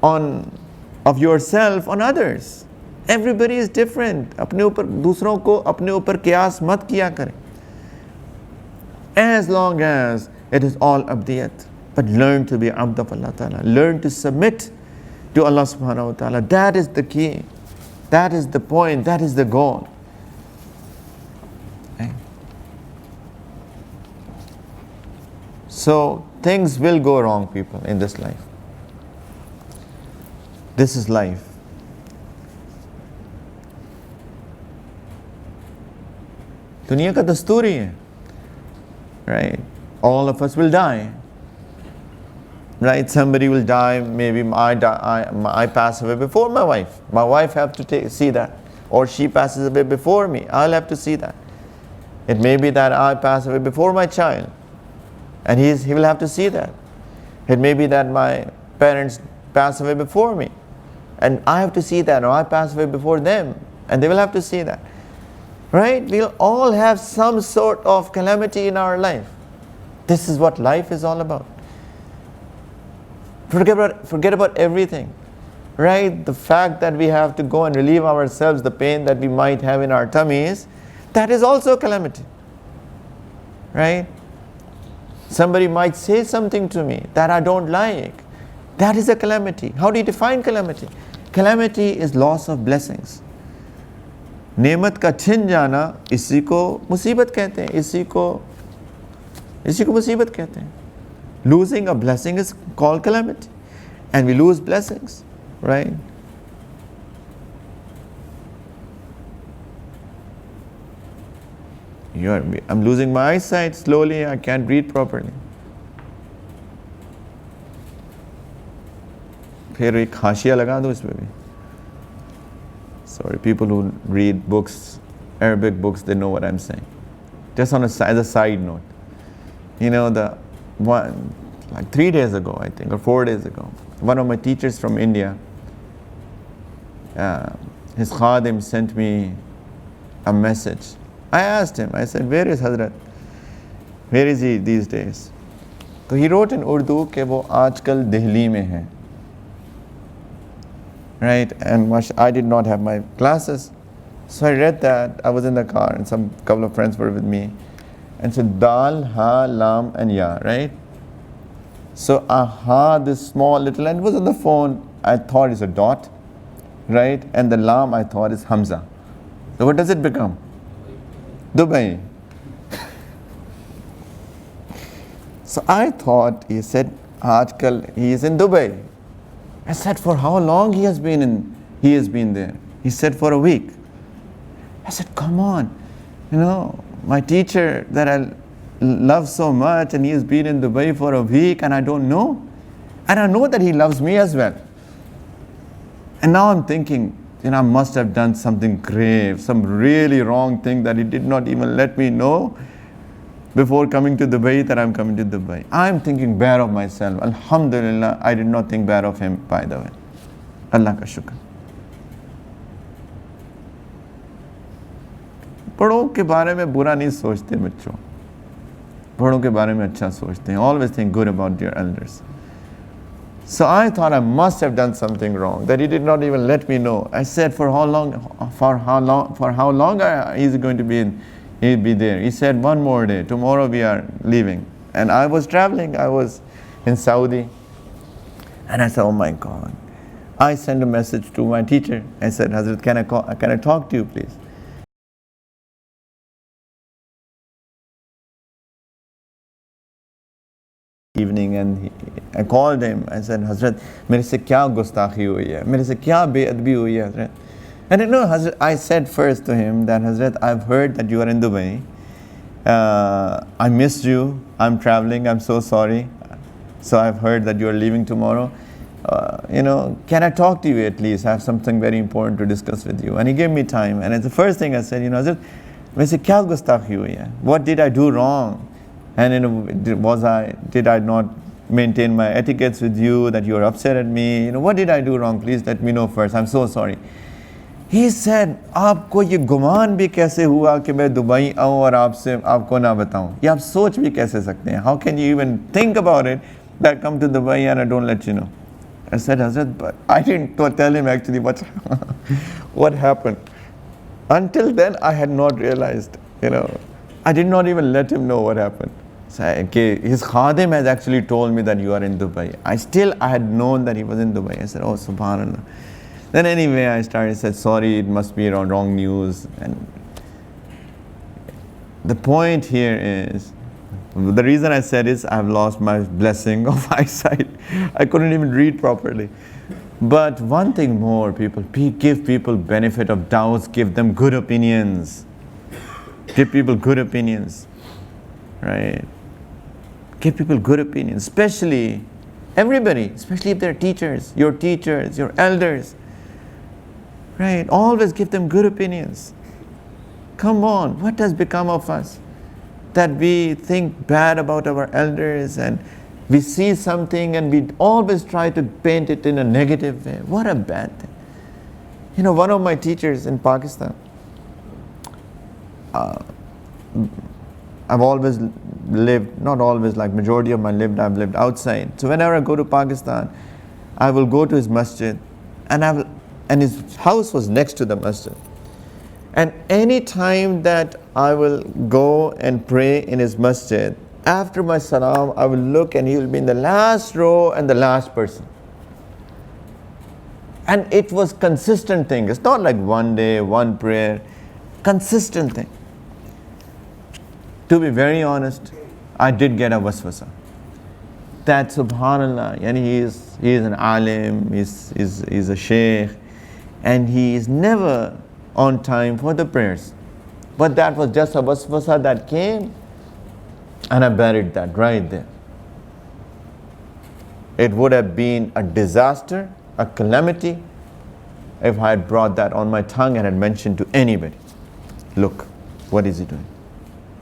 of yourself on others. Everybody is different. अपने ऊपर दूसरों को अपने ऊपर कियास मत किया करें. As long as it is all abdiyat. But learn to be abd of Allah Ta'ala. Learn to submit to Allah Subhanahu Wa Ta'ala. That is the key. That is the point. That is the goal. Okay. So things will go wrong, people, in this life. This is life. दुनिया का दस्तूर ही है, right? All of us will die, right? Somebody will die, maybe I pass away before my wife. My wife have to see that. Or she passes away before me, I'll have to see that. It may be that I pass away before my child, and he will have to see that. It may be that my parents pass away before me, and I have to see that, or I pass away before them, and they will have to see that. Right? We'll all have some sort of calamity in our life. This is what life is all about. Forget about everything. Right? The fact that we have to go and relieve ourselves the pain that we might have in our tummies, that is also a calamity. Right? Somebody might say something to me that I don't like. That is a calamity. How do you define calamity? Calamity is loss of blessings. नेमत का छिन जाना, इसी को मुसीबत कहते हैं, इसी को मुसीबत कहते हैं. Losing a blessing is called calamity, and we lose blessings, right? I'm losing my eyesight slowly. I can't read properly. फिर एक हाशिया लगा दो इसमें भी. Sorry, people who read books, Arabic books, they know what I'm saying. Just on as a side note, the one, like 3 days ago, I think, or 4 days ago, one of my teachers from India, his khadim sent me a message. I asked him, I said, where is Hazrat? Where is he these days? So he wrote in Urdu कि वो आजकल दिल्ली में है. Right, and I did not have my glasses, so I read that. I was in the car, and some couple of friends were with me, and said dal, ha, lam, and ya. Right. So aha, this small little, and it was on the phone. I thought it's a dot, right, and the lam I thought is hamza. So what does it become? Dubai. So I thought he said aajkal he is in Dubai. I said, for how long he has been there? He said, for a week. I said, come on, my teacher that I love so much, and he has been in Dubai for a week, and I don't know. And I know that he loves me as well. And now I'm thinking, I must have done something grave, some really wrong thing that he did not even let me know before coming to Dubai that I'm coming to Dubai. I'm thinking bad of myself. Alhamdulillah, I did not think bad of him, by the way. Allah ka shukr. बड़ों के बारे में बुरा नहीं सोचते बच्चों. बड़ों के बारे में अच्छा सोचते हैं. Always think good about your elders. So I thought I must have done something wrong, that he did not even let me know. I said, for how long is he going to be in? He'll be there. He said, one more day. Tomorrow we are leaving. And I was traveling. I was in Saudi. And I said, oh my God. I sent a message to my teacher. I said, Hazrat, can I talk to you, please? Evening, and I called him. I said, Hazrat, मेरे से क्या गुस्ताखी हुई है? मेरे से क्या बेअदबी हुई है, Hazrat? And Hazrat, I said first to him that, Hazrat, I've heard that you are in Dubai. I missed you. I'm traveling. I'm so sorry. So I've heard that you are leaving tomorrow. Can I talk to you at least? I have something very important to discuss with you. And he gave me time. And it's the first thing I said, Hazrat, मेरे से क्या गुस्ताखी हुई है? What did I do wrong? And did I not maintain my etiquettes with you, that you are upset at me? What did I do wrong? Please let me know first. I'm so sorry. He said, आपको ये गुमान भी कैसे हुआ कि मैं Dubai आऊँ और आपको ना बताऊँ? ये आप सोच भी कैसे सकते हैं? How can you even think about it that I come to Dubai and I don't let you know? I said, Hazrat, but I didn't tell him actually what happened. Until then, I had not realized, I did not even let him know what happened. So, his khadim has actually told me that you are in Dubai. I had known that he was in Dubai. I said, oh, subhanallah. Then anyway, I said, sorry, it must be wrong news. And the point here is, the reason I said is I've lost my blessing of eyesight. I couldn't even read properly. But one thing more, people, give people benefit of doubts, give them good opinions. Give people good opinions, right? Give people good opinions, especially everybody, especially if they're teachers, your elders, right? Always give them good opinions. Come on, what has become of us? That we think bad about our elders and we see something and we always try to paint it in a negative way. What a bad thing. You know, one of my teachers in Pakistan, I've always lived, not always, like majority of my life I've lived outside. So whenever I go to Pakistan, I will go to his masjid, and his house was next to the masjid. And any time that I will go and pray in his masjid, after my salam, I will look and he will be in the last row and the last person. And it was consistent thing. It's not like one day, one prayer, consistent thing. To be very honest, I did get a waswasa. That subhanallah, yani he is an alim, he's a shaykh, and he is never on time for the prayers. But that was just a waswasa that came, and I buried that right there. It would have been a disaster, a calamity, if I had brought that on my tongue and had mentioned to anybody. Look, what is he doing?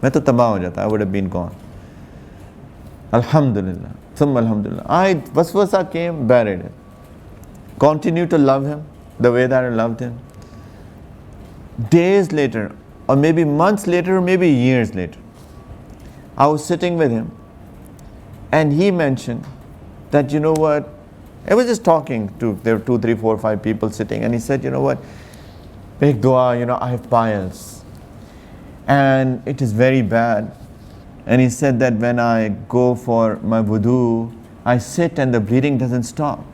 I would have been gone. Alhamdulillah. Thumma alhamdulillah. Waswasa came, buried it. Continue to love him the way that I loved him. Days later, or maybe months later, or maybe years later, I was sitting with him and he mentioned that, you know what, I was just talking to, there were 2, 3, 4, 5 people sitting, and he said, you know what, make dua, you know, I have piles. And it is very bad. And he said that when I go for my wudu, I sit and the bleeding doesn't stop.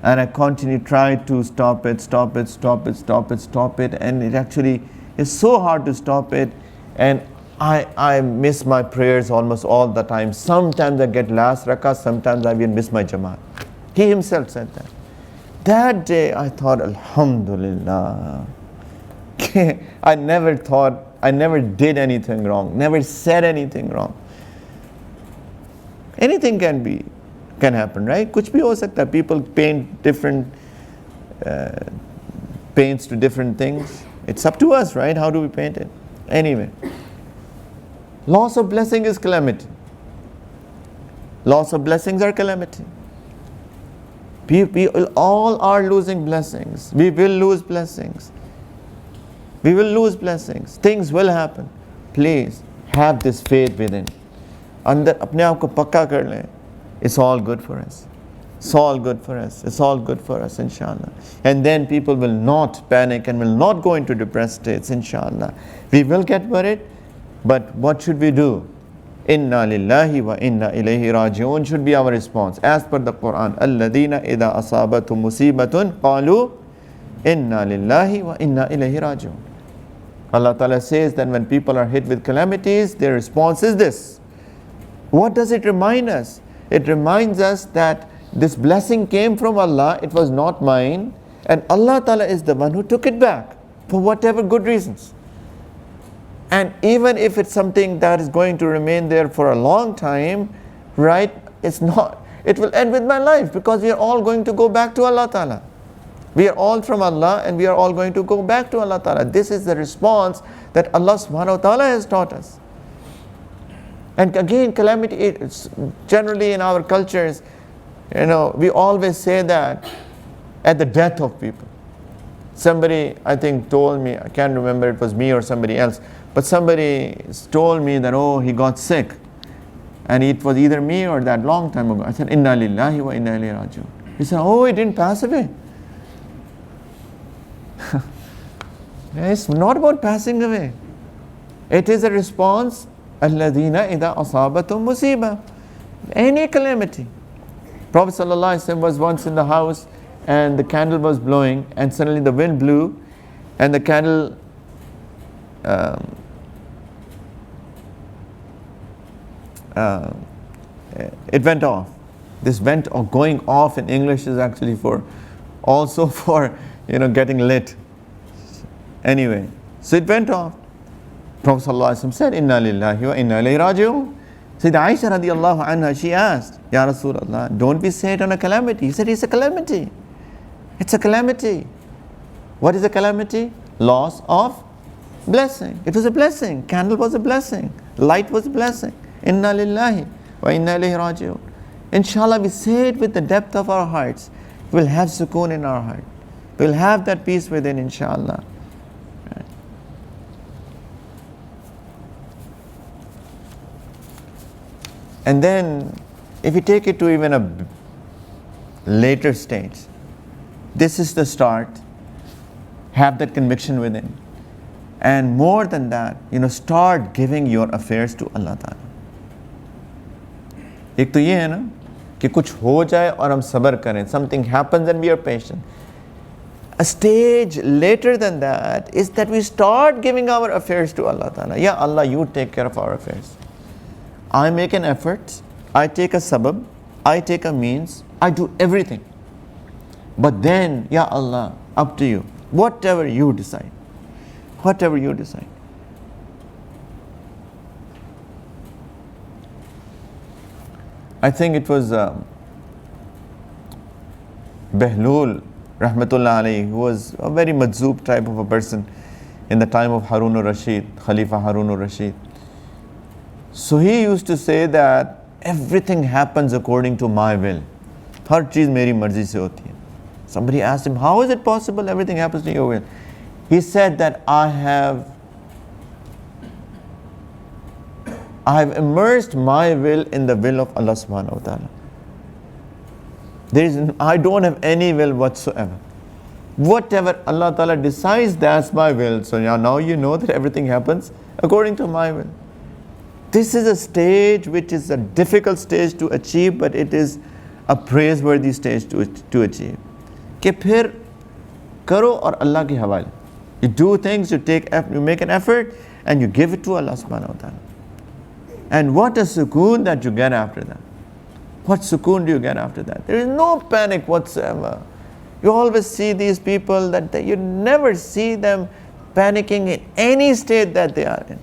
And I continue, try to stop it, and it actually is so hard to stop it. And I miss my prayers almost all the time. Sometimes I get last rakah, sometimes I even miss my jamaat. He himself said that. That day I thought, alhamdulillah. I never did anything wrong, never said anything wrong. Anything can happen, right? Kuch bhi ho sakta. People paint different paints to different things. It's up to us, right? How do we paint it? Anyway, loss of blessing is calamity. Loss of blessings are calamity. We all are losing blessings. We will lose blessings. We will lose blessings. Things will happen. Please have this faith within. Andar apne aap ko pakka kar le. It's all good for us. It's all good for us. It's all good for us, inshallah. And then people will not panic and will not go into depressed states, inshallah. We will get worried, but what should we do? Inna lillahi wa inna ilayhi raji'un should be our response. As per the Quran, alladhina idha asabatum musibatun qalu inna lillahi wa inna ilayhi raji'un. Allah Ta'ala says that when people are hit with calamities, their response is this. What does it remind us? It reminds us that this blessing came from Allah, it was not mine, and Allah Ta'ala is the one who took it back for whatever good reasons. And even if it's something that is going to remain there for a long time, right, it will end with my life, because we are all going to go back to Allah Ta'ala. We are all from Allah and we are all going to go back to Allah Ta'ala. This is the response that Allah Subhanahu wa Ta'ala has taught us. And again, calamity, it's generally in our cultures, we always say that at the death of people. Somebody, I think, told me, I can't remember it was me or somebody else, but somebody told me that, oh, he got sick. And it was either me or that long time ago. I said, Inna lillahi wa inna ilayhi raji'un. He said, oh, he didn't pass away. It's not about passing away. It is a response. Alladhina idha asabatum musiba. Any calamity. Prophet ﷺ was once in the house and the candle was blowing, and suddenly the wind blew and the candle it went off. This going off in English is actually also for getting lit. Anyway, so it went off. Prophet ﷺ said, Inna lillahi wa inna ilayhi raji'un. Sayyidah Aisha radiallahu anha, she asked, Ya Rasulullah, don't we say it on a calamity? He said, it's a calamity. It's a calamity. What is a calamity? Loss of blessing. It was a blessing. Candle was a blessing. Light was a blessing. Inna lillahi wa inna ilayhi raji'un. Inshallah, we say it with the depth of our hearts. We'll have sukoon in our heart. We'll have that peace within, inshallah. Right. And then, if you take it to even a later stage, this is the start. Have that conviction within. And more than that, start giving your affairs to Allah Ta'ala. एक तो ये है ना कि कुछ हो जाए और हम सब्र करें. Something happens and we are patient. A stage later than that is that we start giving our affairs to Allah Ta'ala. Ya Allah, you take care of our affairs. I make an effort, I take a sabab, I take a means, I do everything. But then, Ya Allah, up to you. Whatever you decide. Whatever you decide. I think it was Behlul Rahmatullah alayhi, who was a very majzoob type of a person in the time of Harun al-Rashid, Khalifa Harun al-Rashid. So he used to say that everything happens according to my will. Har cheez meri marzi se hoti hai. Somebody asked him, how is it possible everything happens to your will? He said that I have immersed my will in the will of Allah subhanahu wa ta'ala. I don't have any will whatsoever. Whatever Allah Ta'ala decides, that's my will. So now you know that everything happens according to my will. This is a stage which is a difficult stage to achieve, but it is a praiseworthy stage to achieve. कि फिर करो और अल्लाह के हवाले. You do things, you make an effort, and you give it to Allah subhanahu wa ta'ala. And what a sukoon that you get after that. What sukoon do you get after that? There is no panic whatsoever. You always see these people that you never see them panicking in any state that they are in.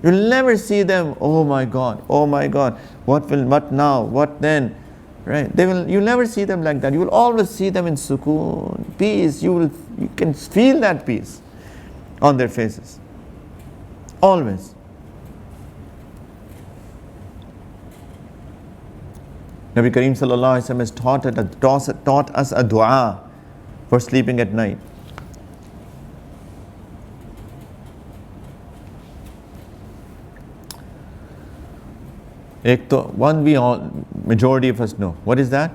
You'll never see them, oh my God, what now, what then, right? You'll never see them like that. You will always see them in sukoon, peace. You can feel that peace on their faces. Always. Nabi Kareem sallallahu alaihi wasallam has taught us a dua for sleeping at night. One we all, majority of us know. What is that?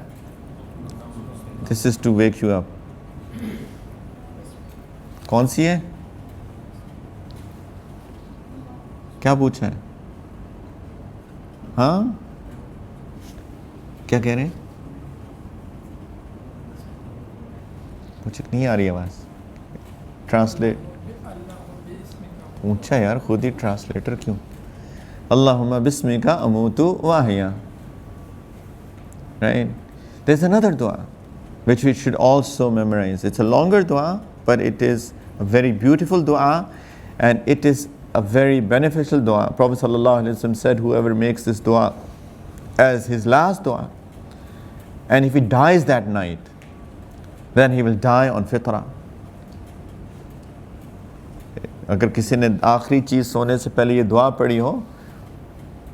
This is to wake you up. कौन सी है? क्या पूछा है? हाँ? क्या कह रहे हैं? कुछ नहीं आ रही आवाज. ट्रांसलेट. पूछा यार, खुद ही ट्रांसलेटर क्यों? Allahumma bismika amutu wa ahya. Right? There's another dua which we should also memorize. It's a longer dua, but it is a very beautiful dua, and it is a very beneficial dua. Prophet sallallahu alaihi wasallam said, whoever makes this dua as his last dua, and if he dies that night, then he will die on fitrah. अगर किसी ने आखिरी चीज़ सोने से पहले ये दुआ पढ़ी हो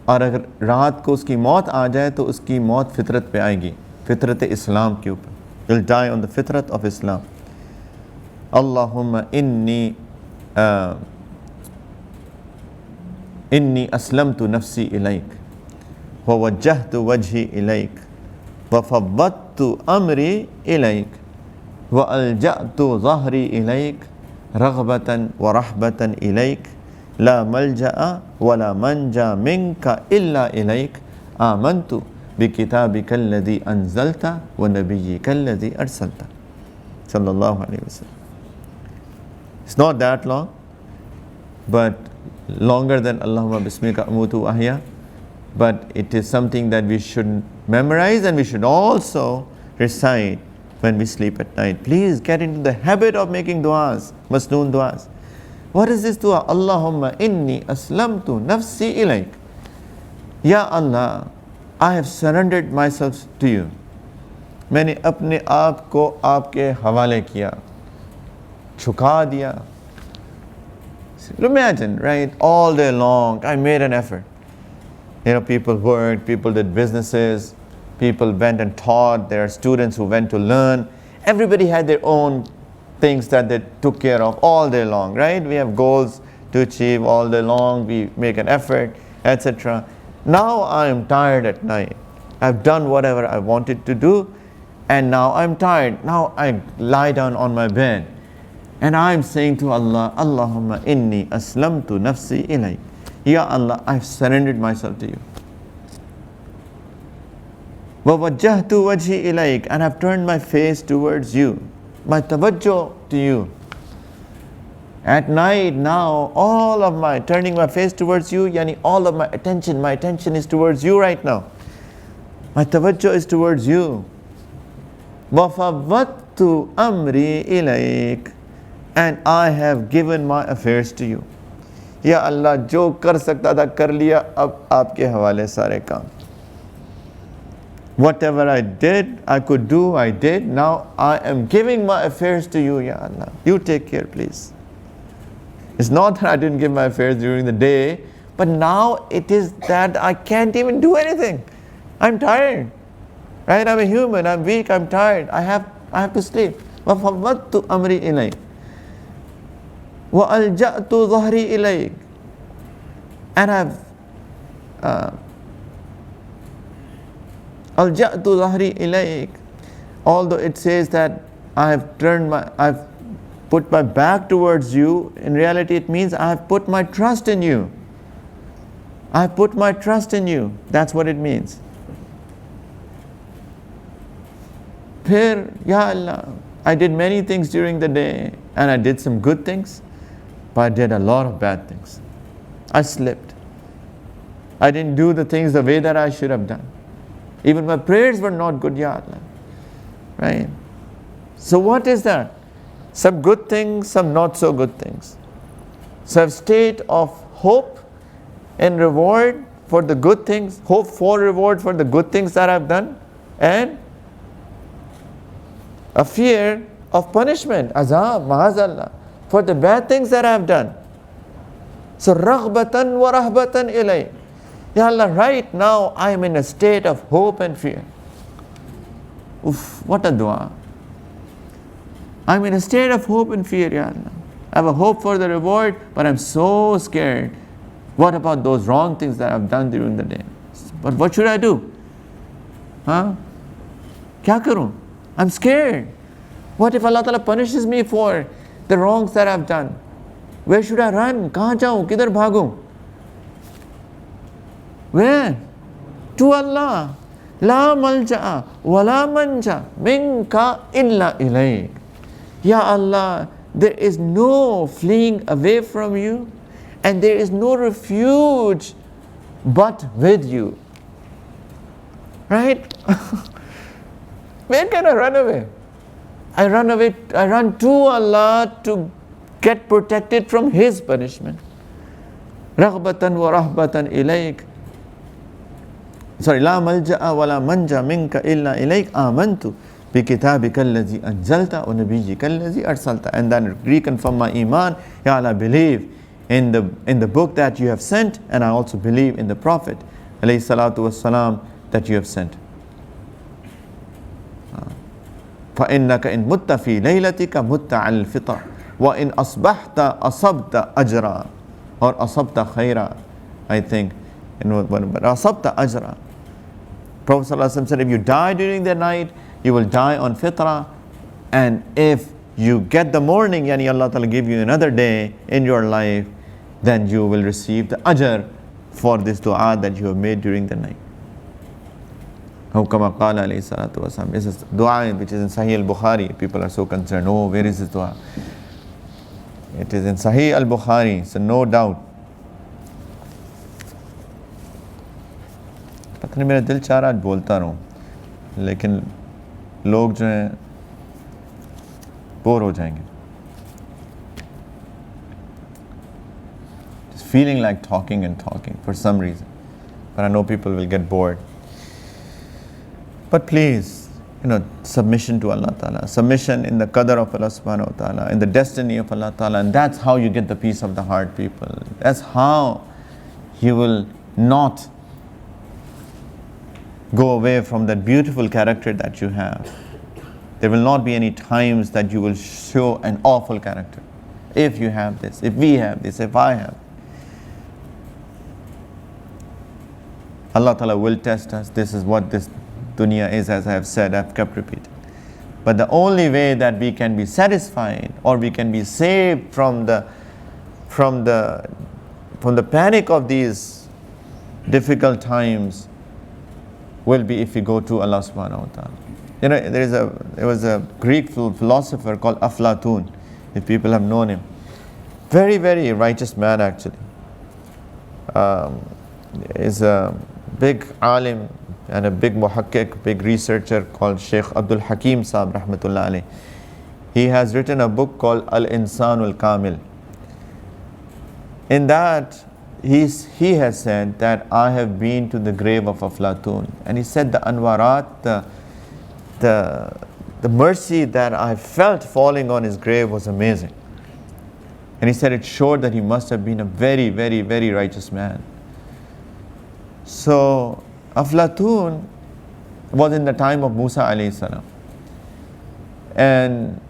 और अगर रात को उसकी मौत आ जाए तो उसकी मौत फितरत पे आएगी, फितरत इस्लाम के ऊपर. He'll die on the fitrat of Islam. Allahumma inni aslamtu nafsi ilayk wa wajjahtu wajhi ilayk wa fawwadtu amri ilayk wa alja'tu dhahri ilayk raghbatan wa rahbatan ilayk la malja'a wa la manja minka illa ilayk amantu bi kitabika alladhi anzalta wa nabiyyika alladhi arsalta. Sallallahu alayhi wa sallam. It's not that long, but longer than Allahumma bismika amutu ahya, but it is something that we should memorize and we should also recite when we sleep at night. Please get into the habit of making du'as, masnoon du'as. What is this dua? Allahumma inni aslamtu nafsi ilayk. Ya Allah, I have surrendered myself to you. मैंने अपने आप को आपके हवाले किया, झुका दिया. Imagine, right? All day long, I made an effort. People worked, people did businesses, people went and taught, there are students who went to learn. Everybody had their own things that they took care of all day long, right? We have goals to achieve all day long, we make an effort, etc. Now I am tired at night. I've done whatever I wanted to do, and now I'm tired. Now I lie down on my bed, and I'm saying to Allah, Allahumma inni aslamtu nafsi ilayk. Ya Allah, I've surrendered myself to you. وَوَجَّهْتُ وَجْهِي إِلَيْكَ, and I've turned my face towards you. My tawajjuh to you. At night now, all of my turning my face towards you, yani all of my attention is towards you right now. My tawajjuh is towards you. وَفَوَّضْتُ أَمْرِي إِلَيْكَ, and I have given my affairs to you. Ya Allah, jo kar sakta tha kar liya, ab aapke hawale sare kaam. Whatever I did, I could do, I did. Now I am giving my affairs to you, Ya Allah. You take care, please. It's not that I didn't give my affairs during the day, but now it is that I can't even do anything. I'm tired. Right? I'm a human, I'm weak, I'm tired. I have to sleep. وَفَوَّضْتُ أَمْرِي إِلَيْكَ وَأَلْجَأْتُ ظَهْرِي إِلَيْكَ, and I've أَلْجَأْتُ ظَهْرِي إِلَيْكَ. Although it says that I've put my back towards you, in reality it means I have put my trust in you. I have put my trust in you. That's what it means. Phir, Ya Allah, I did many things during the day, and I did some good things, but I did a lot of bad things. I slipped. I didn't do the things the way that I should have done. Even my prayers were not good, Ya Allah. Right? So what is that? Some good things, some not so good things. So a state of hope and reward for the good things, hope for reward for the good things that I've done, and a fear of punishment, azab, ma'azallah, for the bad things that I've done. So raghbatan wa rahbatan ilay. Ya Allah, right now I am in a state of hope and fear. Oof, what a dua. I'm in a state of hope and fear, Ya Allah. I have a hope for the reward, but I'm so scared. What about those wrong things that I've done during the day? But what should I do? Huh? Kya karoon? I'm scared. What if Allah Ta'ala punishes me for the wrongs that I've done? Where should I run? Kahan jaun? Kidhar bhagu? Where? To Allah. La malja'a wa la manja minka illa ilayk. Ya Allah, there is no fleeing away from you, and there is no refuge but with you. Right? Where can I run away? I run to Allah to get protected from His punishment. Raghbatan wa rahbatan ilayk. La malja'a wa la manja minka illa ilayk amantu bi kitabika allazi anzalta wa nabiyyika allazi arsalta. And then reconfirm my iman. Ya Allah, I believe in the book that you have sent, and I also believe in the Prophet alayhi salatu wassalam that you have sent. فَإِنَّكَ إِن مُتَّ فِي لَيْلَتِكَ مُتَّ عَلَى الْفِطَرِ وَإِنْ أَصْبَحْتَ أَصَبْتَ أَجْرًا, or أَصَبْتَ خَيْرًا, I think. أَصَبْتَ أَجْرًا. Prophet ﷺ said, if you die during the night, you will die on fitrah, and if you get the morning, yani Allah Ta'ala give you another day in your life, then you will receive the ajr for this dua that you have made during the night. Kama qala alayhi salatu wasalam. This is dua which is in Sahih al-Bukhari. People are so concerned, oh, where is this dua? It is in Sahih al-Bukhari, so no doubt. पता नहीं, मेरा दिल चाह रहा आज बोलता रहूं, लेकिन लोग जो हैं बोर हो जाएंगे. Just feeling like talking and talking for some reason. But I know people will get bored. But please, submission to Allah Ta'ala, submission in the qadr of Allah Subhanahu wa Ta'ala, in the destiny of Allah Ta'ala, and that's how you get the peace of the heart, people. That's how you will not go away from that beautiful character that you have. There will not be any times that you will show an awful character. If you have this, if we have this, if I have. Allah Ta'ala will test us. This is what this dunya is, as I have said, I've kept repeating. But the only way that we can be satisfied or we can be saved from the panic of these difficult times will be if we go to Allah Subhanahu wa Ta'ala. There was a Greek philosopher called Aflatun, if people have known him. Very, very righteous man actually. Is a big alim and a big muhakkik, big researcher called Shaykh Abdul Hakim Sahib Rahmatullah alayh. He has written a book called Al-Insanul Kamil. In that, he has said that I have been to the grave of Aflatun, and he said the anwarat, the mercy that I felt falling on his grave was amazing. And he said it showed that he must have been a very, very, very righteous man. So Aflatun was in the time of Musa alayhi salam. And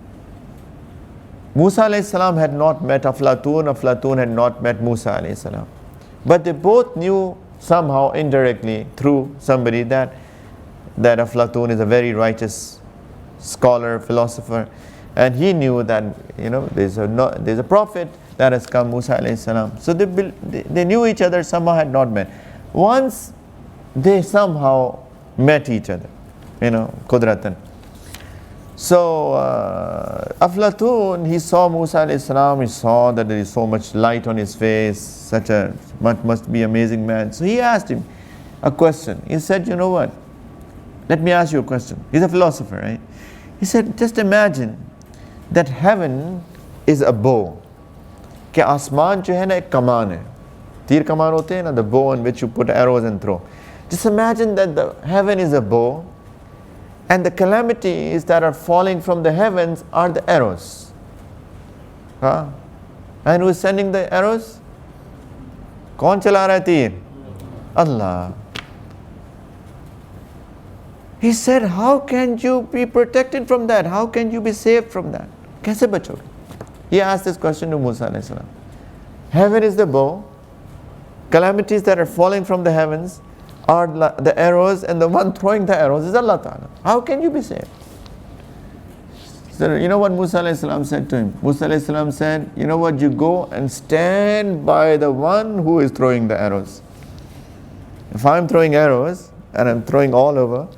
Musa alayhi salam had not met Aflatun, Aflatun had not met Musa alayhi salam. But they both knew somehow indirectly through somebody that Aflatun is a very righteous scholar, philosopher. And he knew that there's a prophet that has come, Musa alayhi salam. So they knew each other, somehow had not met. Once they somehow met each other, Qudratan. So Aflatun, he saw Musa alayhi salam, he saw that there is so much light on his face, must be amazing man. So he asked him a question. He said, you know what? Let me ask you a question. He's a philosopher, right? He said, just imagine that heaven is a bow. कि आसमान जो है ना एक कमान है. तीर कमान होते हैं ना, the bow in which you put arrows and throw. Just imagine that the heaven is a bow and the calamities that are falling from the heavens are the arrows. And who is sending the arrows? कौन चला रहा है तीर? Allah. He said, how can you be protected from that? How can you be saved from that? कैसे बचोगे? He asked this question to Musa alayhi salam. Heaven is the bow. Calamities that are falling from the heavens are the arrows, and the one throwing the arrows is Allah Ta'ala. How can you be saved? So you know what Musa alayhi salam said to him? Musa alayhi salam said, you know what, you go and stand by the one who is throwing the arrows. If I'm throwing arrows, and I'm throwing all over,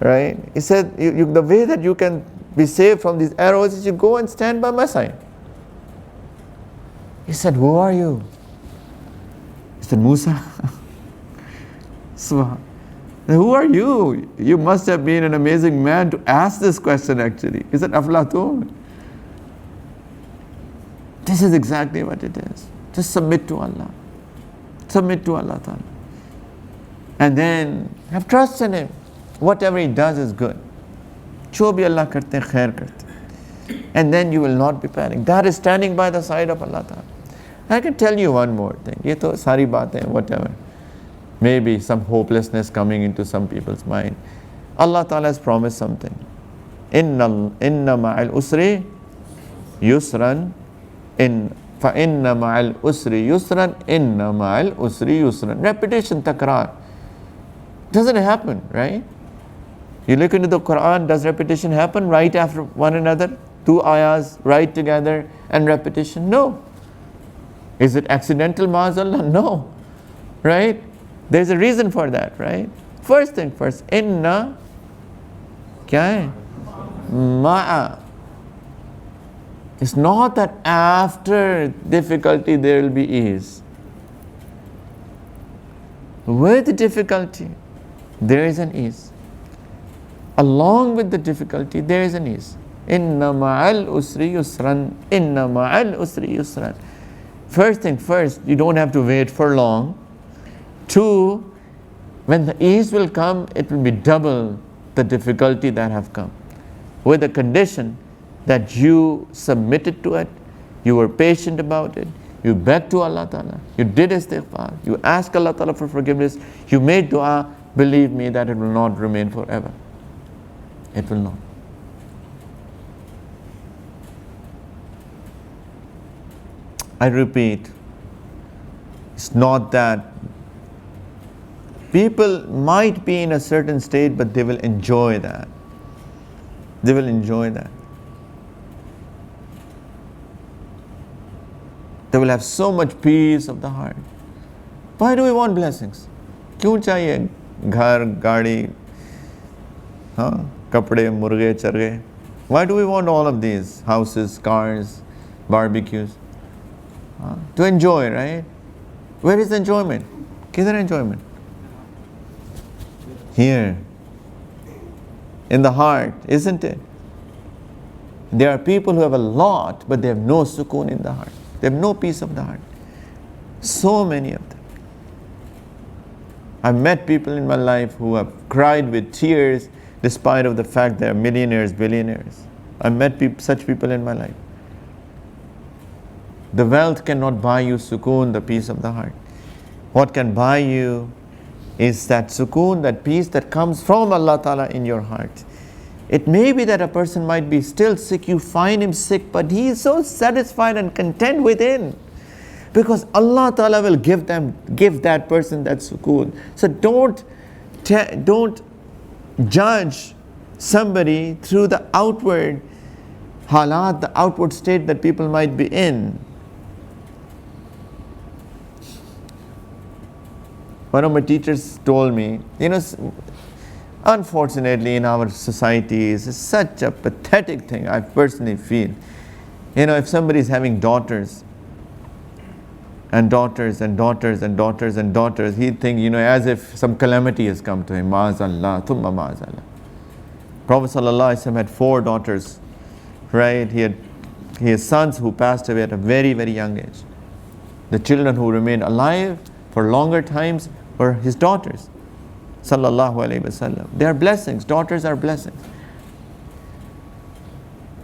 right? He said, the way that you can be saved from these arrows is you go and stand by my side. He said, who are you? He said, Musa. So, who are you? You must have been an amazing man to ask this question actually. He said, Aflatun. This is exactly what it is. Just submit to Allah. Submit to Allah Ta'ala. And then have trust in Him. Whatever He does is good. Jo bhi Allah karte hain, khair karte. And then you will not be panicked. That is standing by the side of Allah Ta'ala. I can tell you one more thing. Ye to sari baatein, whatever. Maybe some hopelessness coming into some people's mind. Allah Ta'ala has promised something. Inna ma'al usri yusran. Fa inna ma'al usri yusran. Inna ma'al usri yusran. Repetition, takrar. Doesn't happen, right? You look into the Quran, does repetition happen right after one another? Two ayahs right together and repetition? No. Is it accidental, ma'azallah? No. Right? There's a reason for that, right? First thing first, inna kya hai? Ma'a. It's not that after difficulty there will be ease. With difficulty, there is an ease. Along with the difficulty, there is an ease. Inna ma'al usri yusran. Inna ma'al usri yusran. First thing first, you don't have to wait for long. Two, when the ease will come, it will be double the difficulty that have come. With the condition that you submitted to it, you were patient about it, you begged to Allah Ta'ala, you did istighfar, you asked Allah Ta'ala for forgiveness, you made dua, believe me that it will not remain forever. It will not. I repeat, it's not that people might be in a certain state, but they will enjoy that. They will enjoy that. They will have so much peace of the heart. Why do we want blessings? क्यों चाहिए घर, गाड़ी, कपड़े, मुर्गे, चरगे? Why do we want all of these? Houses, cars, barbecues? To enjoy, right? Where is the enjoyment? किधर enjoyment? Here. In the heart, isn't it? There are people who have a lot, but they have no sukoon in the heart. They have no peace of the heart. So many of them. I've met people in my life who have cried with tears despite of the fact they are millionaires, billionaires. I've met such people in my life. The wealth cannot buy you sukoon, the peace of the heart. What can buy you is that sukoon, that peace that comes from Allah Ta'ala in your heart. It may be that a person might be still sick, you find him sick, but he is so satisfied and content within. Because Allah Ta'ala will give that person that sukoon. So don't judge somebody through the outward halat, the outward state that people might be in. One of my teachers told me, unfortunately in our societies, it's such a pathetic thing, I personally feel. If somebody is having daughters, and daughters, and daughters, and daughters, and daughters, he'd think, as if some calamity has come to him. Ma'azallah, thumma ma'azallah. Prophet ﷺ had 4 daughters, right? He had sons who passed away at a very, very young age. The children who remained alive for longer times were his daughters. Sallallahu Alaihi Wasallam. They are blessings. Daughters are blessings.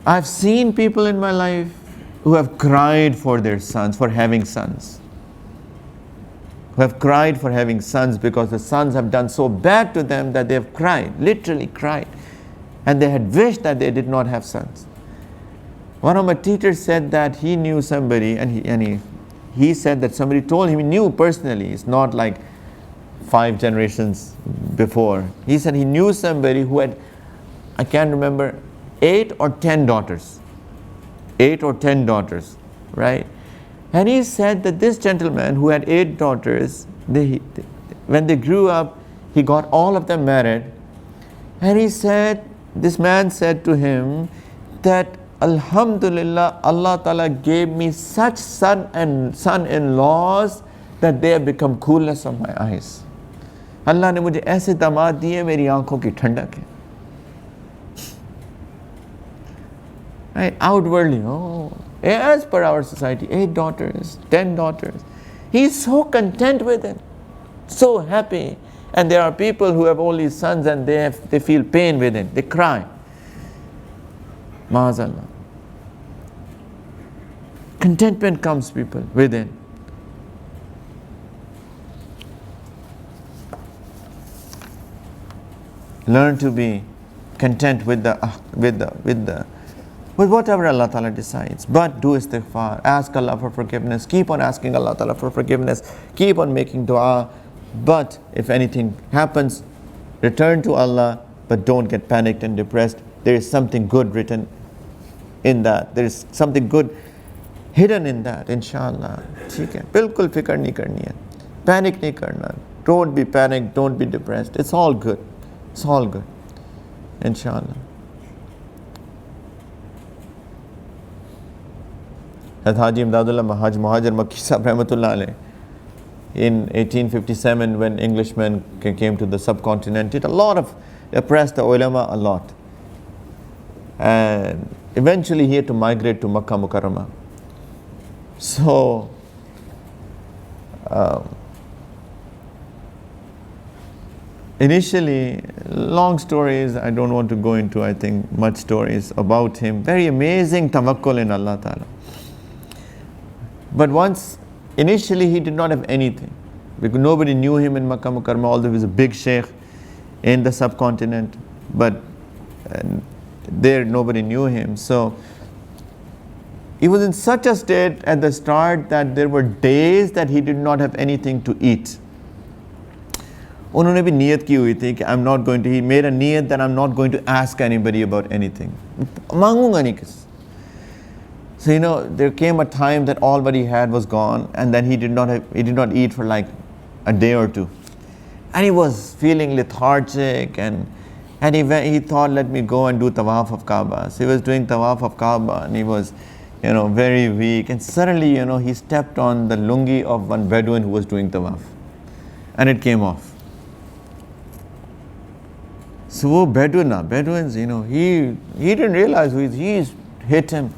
I've seen people in my life who have cried for their sons, for having sons. Who have cried for having sons because the sons have done so bad to them that they have cried, literally cried. And they had wished that they did not have sons. One of my teachers said that he knew somebody, and he said that somebody told him, he knew personally, it's not like 5 generations before. He said he knew somebody who had, I can't remember, 8 or 10 daughters. 8 or 10 daughters, right? And he said that this gentleman who had 8 daughters, when they grew up, he got all of them married. And he said, this man said to him that, Alhamdulillah, Allah Ta'ala gave me such son-in-laws that they have become coolness of my eyes. Allah ने मुझे ऐसे दामाद दिए मेरी आंखों की ठंडक है. Right? Outwardly, as per our society, 8 daughters, 10 daughters. He's so content with it, so happy. And there are people who have only sons and they feel pain within, they cry. Ma'azallah. Contentment comes, people, within. Learn to be content with whatever Allah Ta'ala decides. But do istighfar, ask Allah for forgiveness, keep on asking Allah Ta'ala for forgiveness, keep on making dua. But if anything happens, return to Allah, but don't get panicked and depressed. There is something good written in that. There is something good hidden in that, inshallah. ठीक है, बिल्कुल फिक्र नहीं करनी है. Panic नहीं करना. Don't be panicked, don't be depressed. It's all good. It's all good, inshallah. Haji Imdadullah Muhajir Makki Sahib Rahmatullah Alayh, in 1857, when Englishmen came to the subcontinent, it oppressed the ulama a lot. And eventually he had to migrate to Makkah Mukarramah. So Initially, long stories, I don't want to go into, I think, much stories about him. Very amazing tawakkul in Allah Ta'ala. But initially he did not have anything, because nobody knew him in Makkah Mukarramah, although he was a big sheikh in the subcontinent, but there nobody knew him. So he was in such a state at the start that there were days that he did not have anything to eat. उन्होंने भी नियत की हुई थी कि I'm not going to, he made a niyat that I'm not going to ask anybody about anything. मांगूंगा नहीं किसी. So there came a time that all what he had was gone, and then he did not eat for like a day or two, and he was feeling lethargic, and he thought, let me go and do tawaf of Kaaba. So he was doing tawaf of Kaaba, and he was very weak, and suddenly he stepped on the lungi of one Bedouin who was doing tawaf, and it came off. So wo Bedouins, he didn't realize who he's hit him.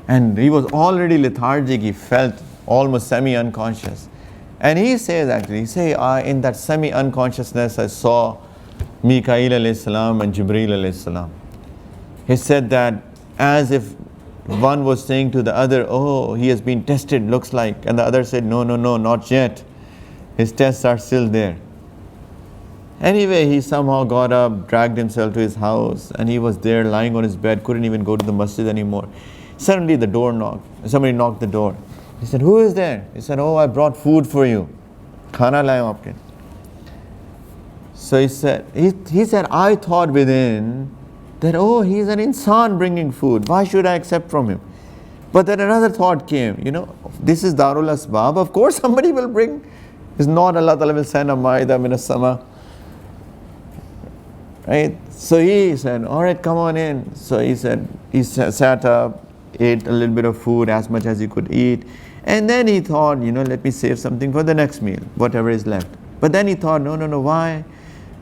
And he was already lethargic, he felt almost semi-unconscious. And he says in that semi-unconsciousness I saw Mikail alayhi salam and Jibreel alayhi salam. He said that as if one was saying to the other, oh, he has been tested, looks like. And the other said, no, not yet. His tests are still there. Anyway, he somehow got up, dragged himself to his house, and he was there lying on his bed, couldn't even go to the masjid anymore. Suddenly the door knocked. Somebody knocked the door. He said, who is there? He said, oh, I brought food for you. Khana laya aapke. So he said, I thought within that, oh, he's an insan bringing food. Why should I accept from him? But then another thought came, this is Darul Asbab. Of course somebody will bring. It's not Allah Ta'ala will send a ma'idah min as-sama. Right? So he said, all right, come on in. So he sat up, ate a little bit of food, as much as he could eat. And then he thought, let me save something for the next meal, whatever is left. But then he thought, no, why?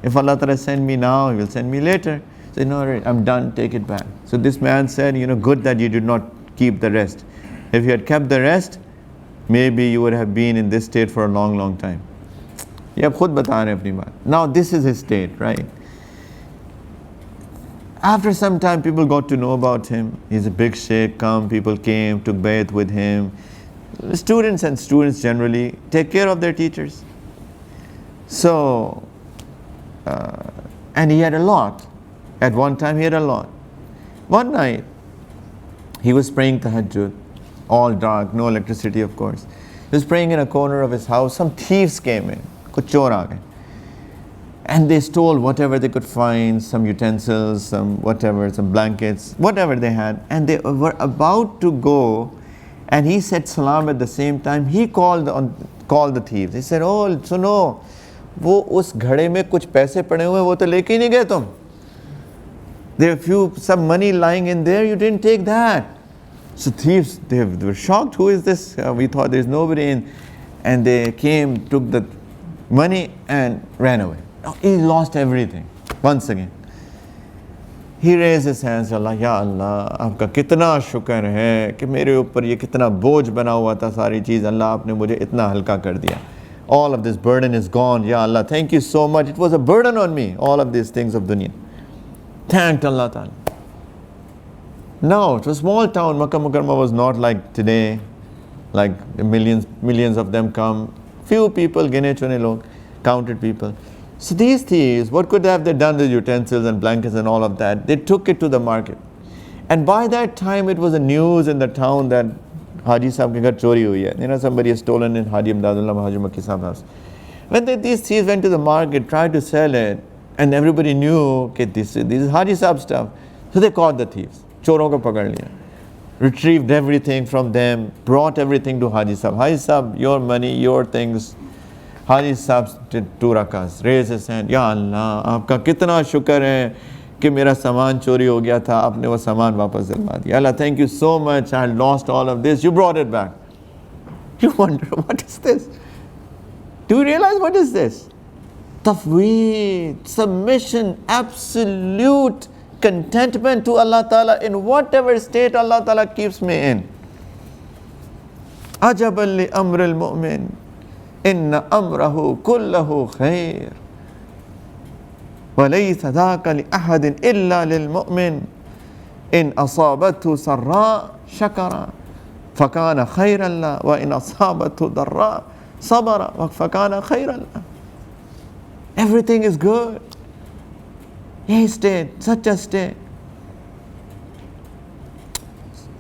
If Allah Ta'ala send me now, He will send me later. So no, I'm done, take it back. So this man said, good that you did not keep the rest. If you had kept the rest, maybe you would have been in this state for a long, long time. Ye ab khud bata rahe apni baat. Now this is his state, right? After some time, people got to know about him. He's a big sheikh, people came, took bayat with him. Students generally take care of their teachers. So, and he had a lot. At one time, he had a lot. One night, he was praying tahajjud, all dark, no electricity, of course. He was praying in a corner of his house. Some thieves came in. Kuch chor aa gaye. And they stole whatever they could find, some utensils, some blankets, whatever they had. And they were about to go, and he said salam at the same time. He called the thieves. He said, oh, suno, wo us ghade mein kuch paise pade hue, wo to leke hi nahi gaye tum. There are some money lying in there, you didn't take that. So thieves, they were shocked. Who is this? We thought there's nobody in. And they came, took the money and ran away. He lost everything once again. He raised his hands, Allah, Ya Allah, aapka kitna shukr hai कि मेरे ऊपर ये कितना बोझ बना हुआ था सारी चीज़, अल्लाह आपने मुझे इतना हल्का कर दिया. All of this burden is gone. Ya Allah, thank you so much. It was a burden on me, all of these things of dunya. Thanked Allah Ta'ala. No, it was a small town. Makkah Mukarramah was not like today, like millions of them come. Few people, gine chune log, counted people. So these thieves, what could have they done with utensils and blankets and all of that? They took it to the market. And by that time, it was a news in the town that Haji Sahib ke ghar chori hui hai. Somebody has stolen in Haji Imdadullah Haji Makki Sahib house. When these thieves went to the market, tried to sell it, and everybody knew, okay, this is Haji Sahib stuff. So they caught the thieves. Choron ko pakad liya. Retrieved everything from them, brought everything to Haji Sahib. Haji Sahib, your money, your things. Haji Sahib did 2 rakas, raised his hand, Ya Allah, aapka kitna shukr hai कि मेरा सामान चोरी हो गया था, आपने वो सामान वापस दिलवा दिया. Allah, thank you so much. I had lost all of this. You brought it back. You wonder, what is this? Do you realize what is this? Tafweed, submission, absolute contentment to Allah Ta'ala in whatever state Allah Ta'ala keeps me in. Ajaban li amril mu'min, inna amrahu kullahu khair. وَلَيْسَ ذَاكَ لِأَحَدٍ إِلَّا لِلْمُؤْمِنِ إِنْ أَصَابَتْهُ سَرَّاء شَكَرَ فَكَانَ خَيْرًا لَهُ وَإِنْ أَصَابَتْهُ ضَرَّاء صَبَرَ فَكَانَ خَيْرًا لَهُ. Everything is good. A state, such a state.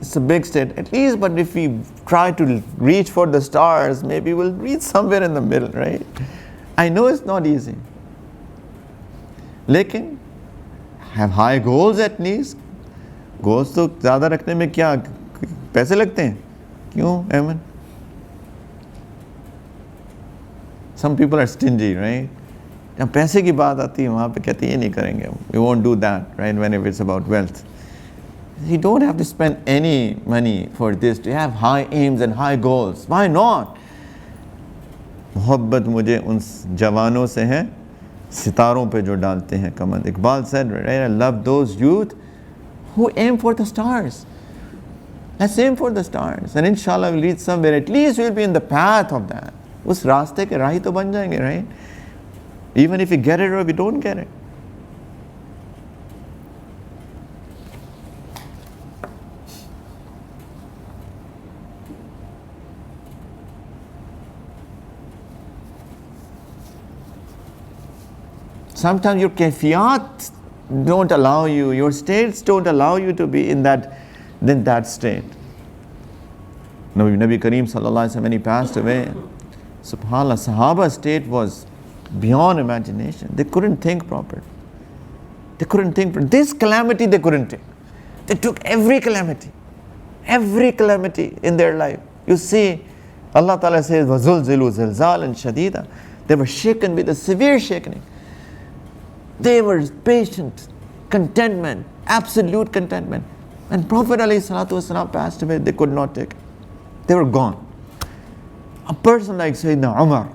It's a big state, at least, but if we try to reach for the stars, maybe we'll reach somewhere in the middle, right? I know it's not easy. लेकिन have high goals at least. Goals तो ज़्यादा रखने में क्या पैसे लगते हैं? क्यों एमन? Some people are stingy, right? जब पैसे की बात आती है वहाँ पे कहते हैं ये नहीं करेंगे. We won't do that, right? Whenever it's about wealth. You don't have to spend any money for this. To have high aims and high goals. Why not? मोहब्बत मुझे उन जवानों से है सितारों पे जो डालते हैं कमंद. Iqbal said, right, I love those youth who aim for the stars. Let's aim for the stars, and inshallah we'll reach somewhere. At least we'll be in the path of that. उस रास्ते के राही तो बन जाएंगे, right? Even if we get it or we don't get it. Sometimes your kayfiyat don't allow you, your states don't allow you to be in that state. Nabi Kareem sallallahu alaihi wasallam, when he passed away, subhanallah, Sahaba state was beyond imagination. They couldn't think properly. They couldn't think. This calamity they couldn't take. They took every calamity in their life. You see, Allah Ta'ala says, وَزُلْزِلُوا زِلْزَالًا شَدِيدًا. They were shaken with a severe shaking. They were patient, contentment, absolute contentment. When Prophet ﷺ passed away, they could not take it. They were gone. A person like Sayyidina Umar,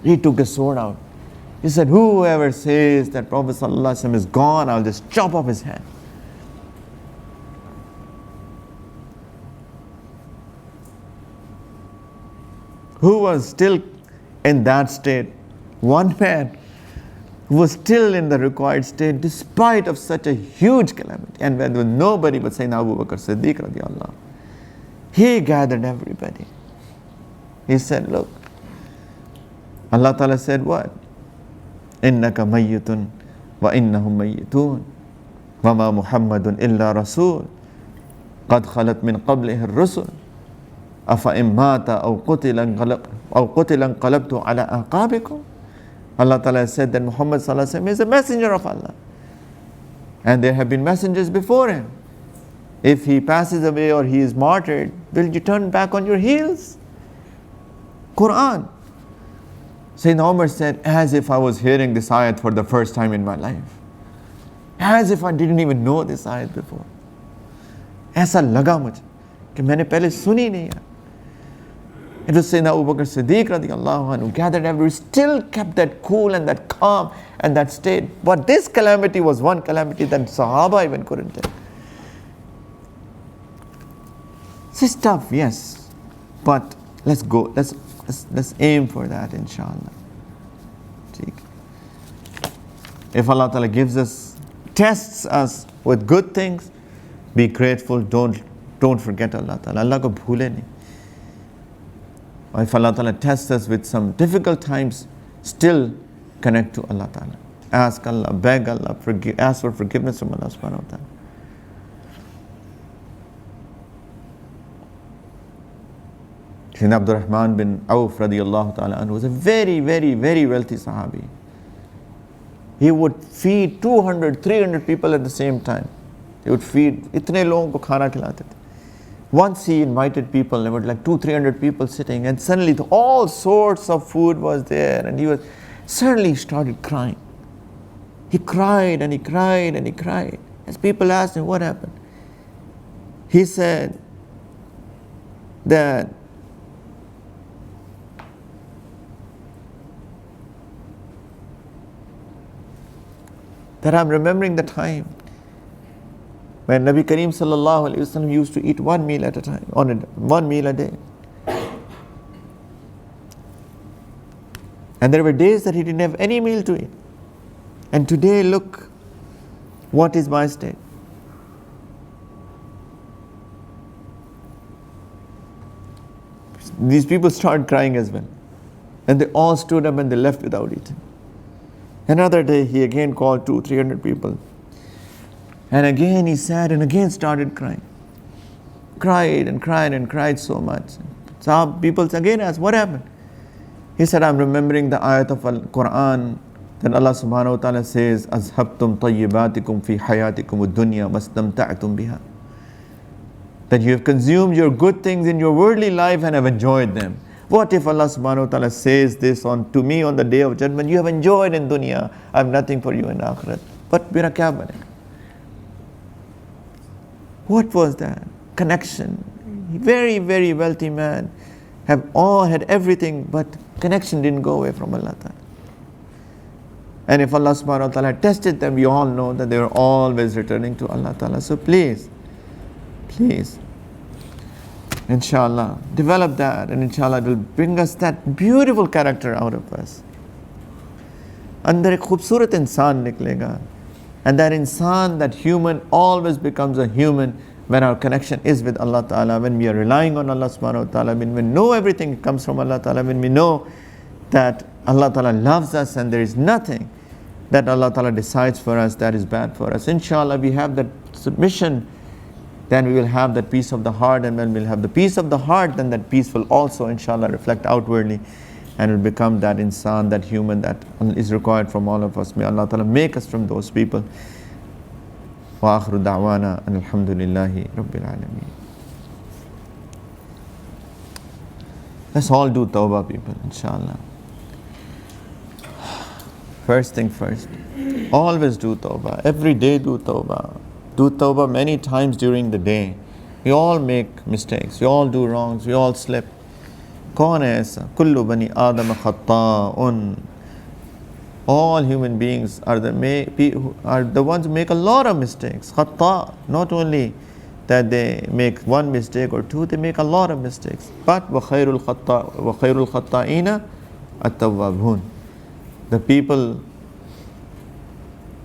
he took his sword out. He said, whoever says that Prophet ﷺ is gone, I'll just chop off his head. Who was still in that state? One man who was still in the required state despite of such a huge calamity, and when there was nobody but Sayyidina Abu Bakr Siddiq radiallahu. He gathered everybody. He said, look, Allah Ta'ala said what? إِنَّكَ مَيِّتٌ وَإِنَّهُمْ مَيِّتُونَ وَمَا مُحَمَّدٌ إِلَّا رَسُولٌ قَدْ خَلَتْ مِنْ قَبْلِهِ الرُّسُلُ أَفَإِنْ مَاتَ أَوْ قُتِلَ انْقَلَبْتُ عَلَىٰ أَعْقَابِكُمْ. Allah Ta'ala said that Muhammad Sallallahu Alaihi Wasallam is a messenger of Allah. And there have been messengers before him. If he passes away or he is martyred, will you turn back on your heels? Quran. Sayyidina Umar said, as if I was hearing this ayat for the first time in my life. As if I didn't even know this ayat before. ऐसा लगा मुझे कि मैंने पहले सुनी नहीं है. It was Sayyidina Abu Bakr Siddiq radiallahu anhu gathered everybody, still kept that cool and that calm and that state. But this calamity was one calamity that Sahaba even couldn't take. It's tough, yes, but let's go. Let's aim for that, inshallah. If Allah Ta'ala gives us, tests us with good things, be grateful. Don't forget Allah Ta'ala. Allah ko bhule nahi. Or if Allah Ta'ala tests us with some difficult times, still connect to Allah Ta'ala. Ask Allah, beg Allah, ask for forgiveness from Allah Subhanahu wa Ta'ala. Sayyidina Abdul Rahman bin Auf radiallahu ta'ala anhu was a very, very, very wealthy Sahabi. He would feed 200, 300 people at the same time. He would feed, itne logon ko khana khilate the. Once he invited people, there were like 200-300 people sitting, and suddenly all sorts of food was there, and he suddenly started crying. He cried and he cried and he cried. As people asked him what happened, he said that I'm remembering the time when Nabi Kareem sallallahu alaihi wasallam used to eat one meal at a time, one meal a day. And there were days that he didn't have any meal to eat. And today, look, what is my state? These people started crying as well. And they all stood up and they left without eating. Another day, he again called 200-300 people. And again he sat and again started crying. Cried and cried and cried so much. So people again asked, what happened? He said, I'm remembering the ayat of Al-Quran that Allah subhanahu wa ta'ala says, أَذْهَبْتُمْ طَيِّبَاتِكُمْ فِي حَيَاتِكُمُ الدُّنْيَا وَاسْتَمْتَعْتُمْ بِهَا. That you have consumed your good things in your worldly life and have enjoyed them. What if Allah subhanahu wa ta'ala says this to me on the day of judgment? You have enjoyed in dunya, I have nothing for you in akhirat. But mera kya banega? What was that? Connection. Very, very wealthy man. Have all had everything, but connection didn't go away from Allah ta'ala. And if Allah subhanahu wa ta'ala tested them, we all know that they were always returning to Allah ta'ala. So please, inshallah, develop that, and inshallah it will bring us that beautiful character out of us. Andar ek khubsurat insan niklega. And that insan, that human, always becomes a human when our connection is with Allah Ta'ala, when we are relying on Allah Subhanahu wa Ta'ala, when we know everything comes from Allah Ta'ala, when we know that Allah Ta'ala loves us and there is nothing that Allah Ta'ala decides for us that is bad for us. Inshallah, we have that submission, then we will have that peace of the heart, and when we'll have the peace of the heart, then that peace will also inshallah reflect outwardly, and will become that insan, that human that is required from all of us. May Allah Ta'ala make us from those people. Wa akhiru da'wana alhamdulillahi rabbil alameen. Let's all do tawbah, people, inshallah. First thing first, always do tawbah. Every day do tawbah. Do tawbah many times during the day. We all make mistakes, we all do wrongs, we all slip. कौन है ऐसा? कुल्लु बनी आदम खत्ताउन. All human beings are the ones who make a lot of mistakes. Khatta, not only that they make one mistake or two, they make a lot of mistakes. But وَخَيْرُ الْخَطَّائِينَ التَّوَّابُونَ. The people,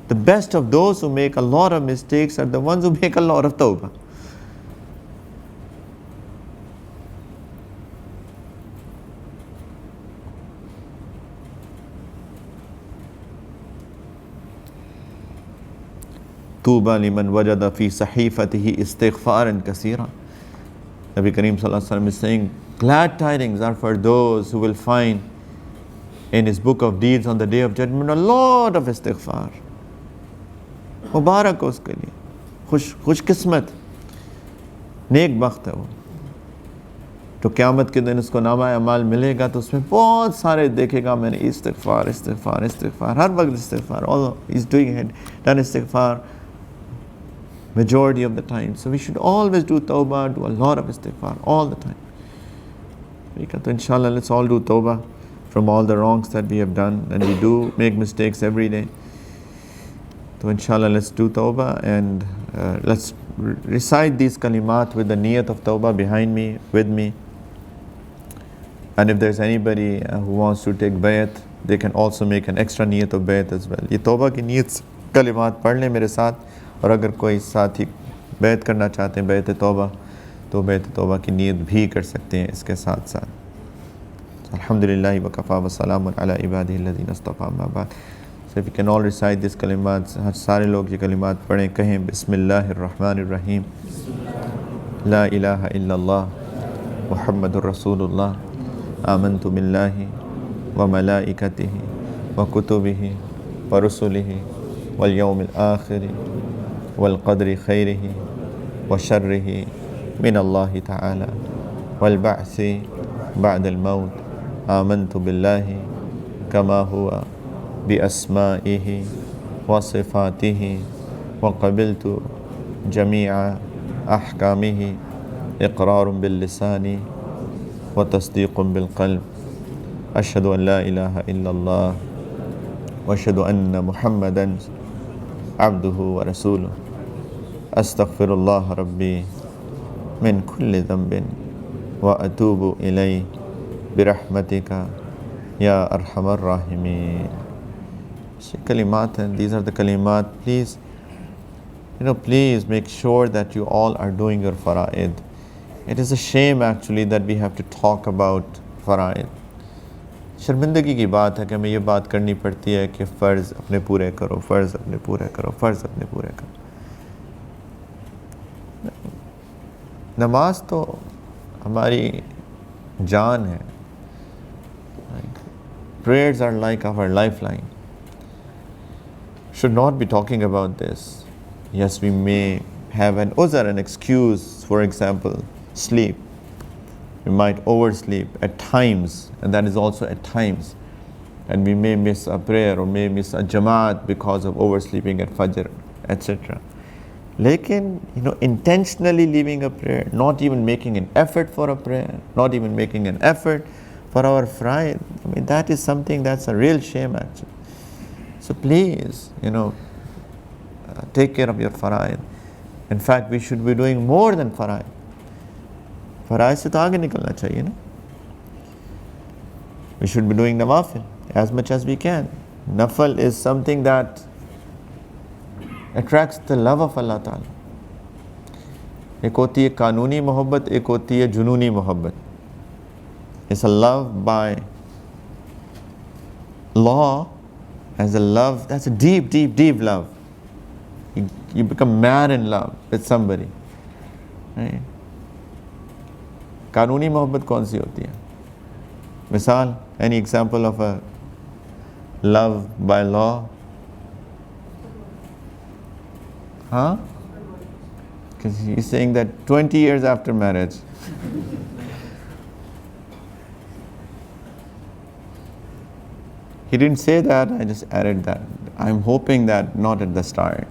the best of those who make a lot of mistakes are the ones who make a lot of tawbah. Tuba liman wajada fi sahifatihi istighfaran kasira. Nabi Kareem Sallallahu Alaihi Wasallam is saying, glad tidings are for those who will find in his book of deeds on the day of judgment a lot of istighfar. Mubarak ho uske liye. Khush kismat. नेक बख्त है वो. तो क़यामत के दिन उसको नामा अमाल मिलेगा तो उसमें बहुत सारे देखेगा मैंने इस्तिग़फ़ार इस्तिग़फ़ार इस्तिग़फ़ार हर वक्त इस्तिग़फ़ार. Although he's doing it, done istighfar majority of the time. So we should always do tawbah, do a lot of istighfar all the time. So inshallah, let's all do tawbah from all the wrongs that we have done, and we do make mistakes every day. So inshallah, let's do tawbah, and let's recite these kalimat with the niyat of tawbah behind me, with me. And if there's anybody who wants to take bayat, they can also make an extra niyat of bayat as well. ये तौबा की नीयत कलिमात पढ़ लें मेरे साथ, और अगर कोई साथी बैत करना चाहते हैं बैत तौबा, तो बैत तौबा की नीयत भी कर सकते हैं इसके साथ साथ. अल्हम्दुलिल्लाह व कफ़ा व सलामुन अला इबादिही अल्लज़ीना इस्तफ़ा अम्मा बाद. So if you can all recite these कलिमात, सारे लोग ये कलिमात पढ़ें, कहें बिस्मिल्लाहिर्रहमानिर्रहीम. ला इलाहा इल्लल्लाह मुहम्मदुर रसूलुल्लाह. आमन्तु बिल्लाहि व मलाइकतिही व कुतुबिही व रुसुलिही वल यौमिल आखिर वल क़द्रि खैरिही व शर्रिही मिनल्लाहि तआला वल बअसी बअदल मौत. आमन्तु बिल्लाहि कमा हुवा बिअस्माइही व सिफ़ातिही व क़बिलतु जमीअ अहकामिही इक़रारुन बिल लिसानी व तस्दीक़ुन बिल क़ल्ब. अशहदु अन ला इलाहा इल्लल्लाह व अशहदु अन्न मुहम्मदन अब्दुहु व रसूलुहु. अस्तग़फ़िरुल्लाह रब्बी मिन कुल्लि ज़ंबिन व अतूबु इलैहि बिरहमतिका Ya Arhamar Rahimeen. Kalimat, and these are the kalimat. Please, please make sure that you all are doing your fara'id. It is a shame actually that we have to talk about fara'id. शर्मिंदगी की बात है कि हमें ये बात करनी पड़ती है कि फ़र्ज़ अपने पूरे करो, फ़र्ज़ अपने पूरे करो, फ़र्ज़ अपने पूरे करो. नमाज तो हमारी जान है. Prayers are like our lifeline. Should not be talking about this. Yes, we may have an uzr, an excuse, for example, sleep. We might oversleep at times, and that is also at times. And we may miss a prayer or may miss a jamaat because of oversleeping at Fajr, etc. Lekin, intentionally leaving a prayer, not even making an effort for a prayer, not even making an effort for our fraid, that is something that's a real shame actually. So please, take care of your faraid. In fact, we should be doing more than faraid. Faraid se to aage nikalna chahiye, na? We should be doing nawafil as much as we can. Nafal is something that attracts the love of Allah Ta'ala. एक होती है कानूनी मोहब्बत, एक होती है जुनूनी मोहब्बत. It's a love by law, as a love, that's a deep, deep, deep love. You become mad in love with somebody. Right? कानूनी मोहब्बत कौन सी होती है? मिसाल, any example of a love by law? Huh? Because he's saying that 20 years after marriage. He didn't say that, I just added that. I'm hoping that not at the start.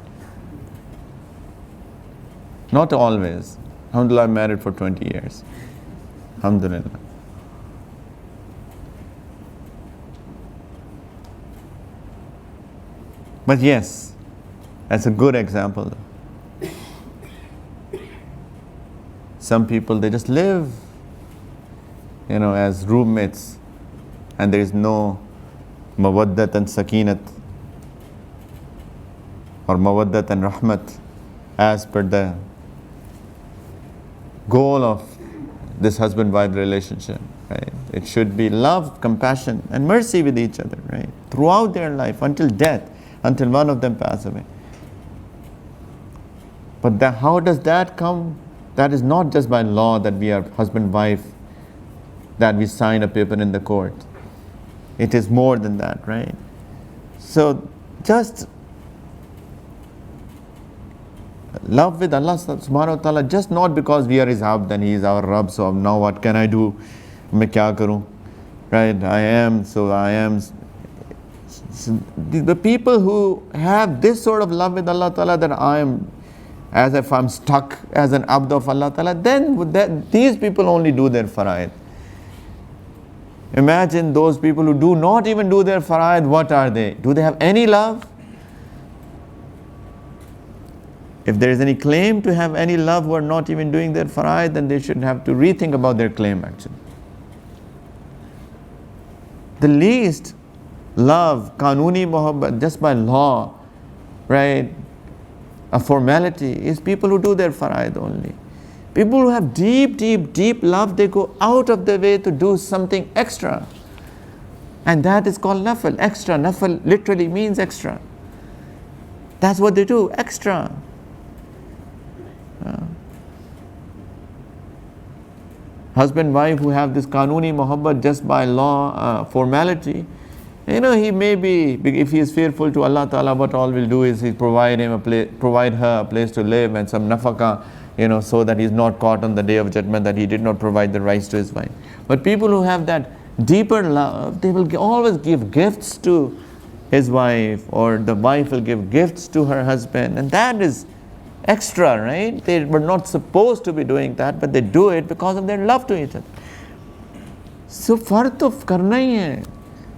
Not always. Alhamdulillah, I'm married for 20 years. Alhamdulillah. But yes, that's a good example. Some people, they just live, as roommates, and there is no mawaddat and sakinat or mawaddat and rahmat as per the goal of this husband-wife relationship, right? It should be love, compassion and mercy with each other, right? Throughout their life, until death, until one of them pass away. But how does that come? That is not just by law that we are husband-wife, that we sign a paper in the court. It is more than that, right? So just love with Allah subhanahu wa ta'ala, just not because we are His abd and He is our Rabb, so now what can I do? Main kya karu? Right? I am. So the people who have this sort of love with Allah ta'ala, that I am, as if I'm stuck as an abd of Allah ta'ala, then these people only do their faraid. Imagine those people who do not even do their faraid, what are they? Do they have any love? If there is any claim to have any love who are not even doing their faraid, then they should have to rethink about their claim actually. The least love, kanuni mohabbat, just by law, right, a formality, is people who do their faraid only. People who have deep, deep, deep love, they go out of their way to do something extra. And that is called nafal, extra. Nafal literally means extra. That's what they do, extra. Husband, wife who have this kanuni mohabbat just by law, formality, he may be, if he is fearful to Allah Ta'ala, what all will do is he provide her a place to live and some nafaka, so that he is not caught on the day of judgment that he did not provide the rights to his wife. But people who have that deeper love, they will always give gifts to his wife, or the wife will give gifts to her husband, and that is extra, right? They were not supposed to be doing that, but they do it because of their love to each other. So fard to karna hi hai.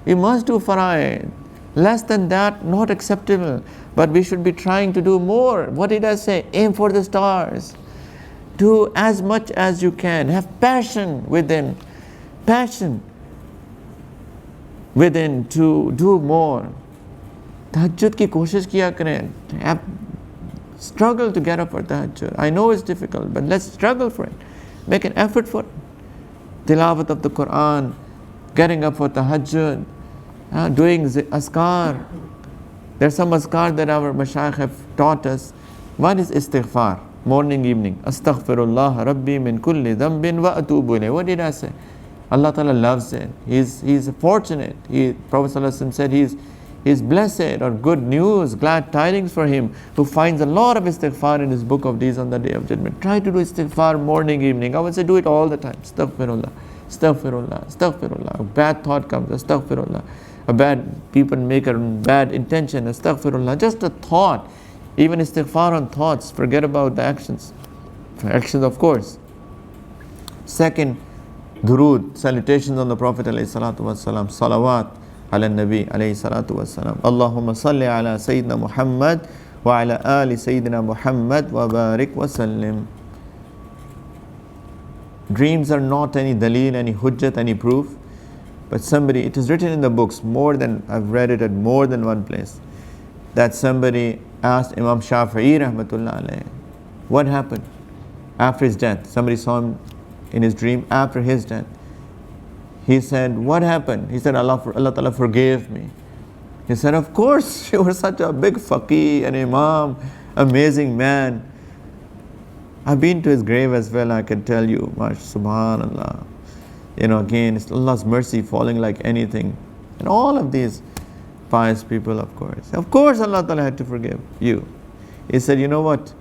We must do faraid. Less than that, not acceptable. But we should be trying to do more. What did I say? Aim for the stars. Do as much as you can. Have passion within. Passion. within to do more. Tahajjud ki koshish kiya kare. Struggle to get up for tahajjud. I know it's difficult, but let's struggle for it. Make an effort for it. Tilawat of the Quran, getting up for tahajjud, doing azkar. There's some azkar that our mashayikh have taught us. One is istighfar, morning, evening. Astaghfirullah Rabbi min kulli dhanbin wa atubu ilayh. What did I say? Allah Ta'ala loves it. He's fortunate. Prophet ﷺ said he's blessed, or good news, glad tidings for him who finds a lot of istighfar in his book of deeds on the day of judgment. Try to do istighfar morning, evening. I would say do it all the time. Astaghfirullah, astaghfirullah, astaghfirullah. A bad thought comes, astaghfirullah. People make a bad intention, astaghfirullah. Just a thought. Even istighfar on thoughts. Forget about the actions. Actions, of course. Second, durood, salutations on the Prophet alayhi salatu wassalam, salawat ala nabi alayhi salatu wassalam. Allahumma salli ala Sayyidina Muhammad wa ala ali Sayyidina Muhammad wa barik wa sallim. Dreams are not any daleel, any hujjat, any proof. But it is written in the books, I've read it at more than one place, that somebody asked Imam Shafi'i rahmatullah alayhi, what happened after his death? Somebody saw him in his dream after his death. He said, what happened? He said, Allah Ta'ala forgave me. He said, of course, you were such a big faqih, an imam, amazing man. I've been to his grave as well, I can tell you, subhanallah. Again, it's Allah's mercy falling like anything. And all of these pious people, of course Allah Ta'ala had to forgive you. He said, you know what?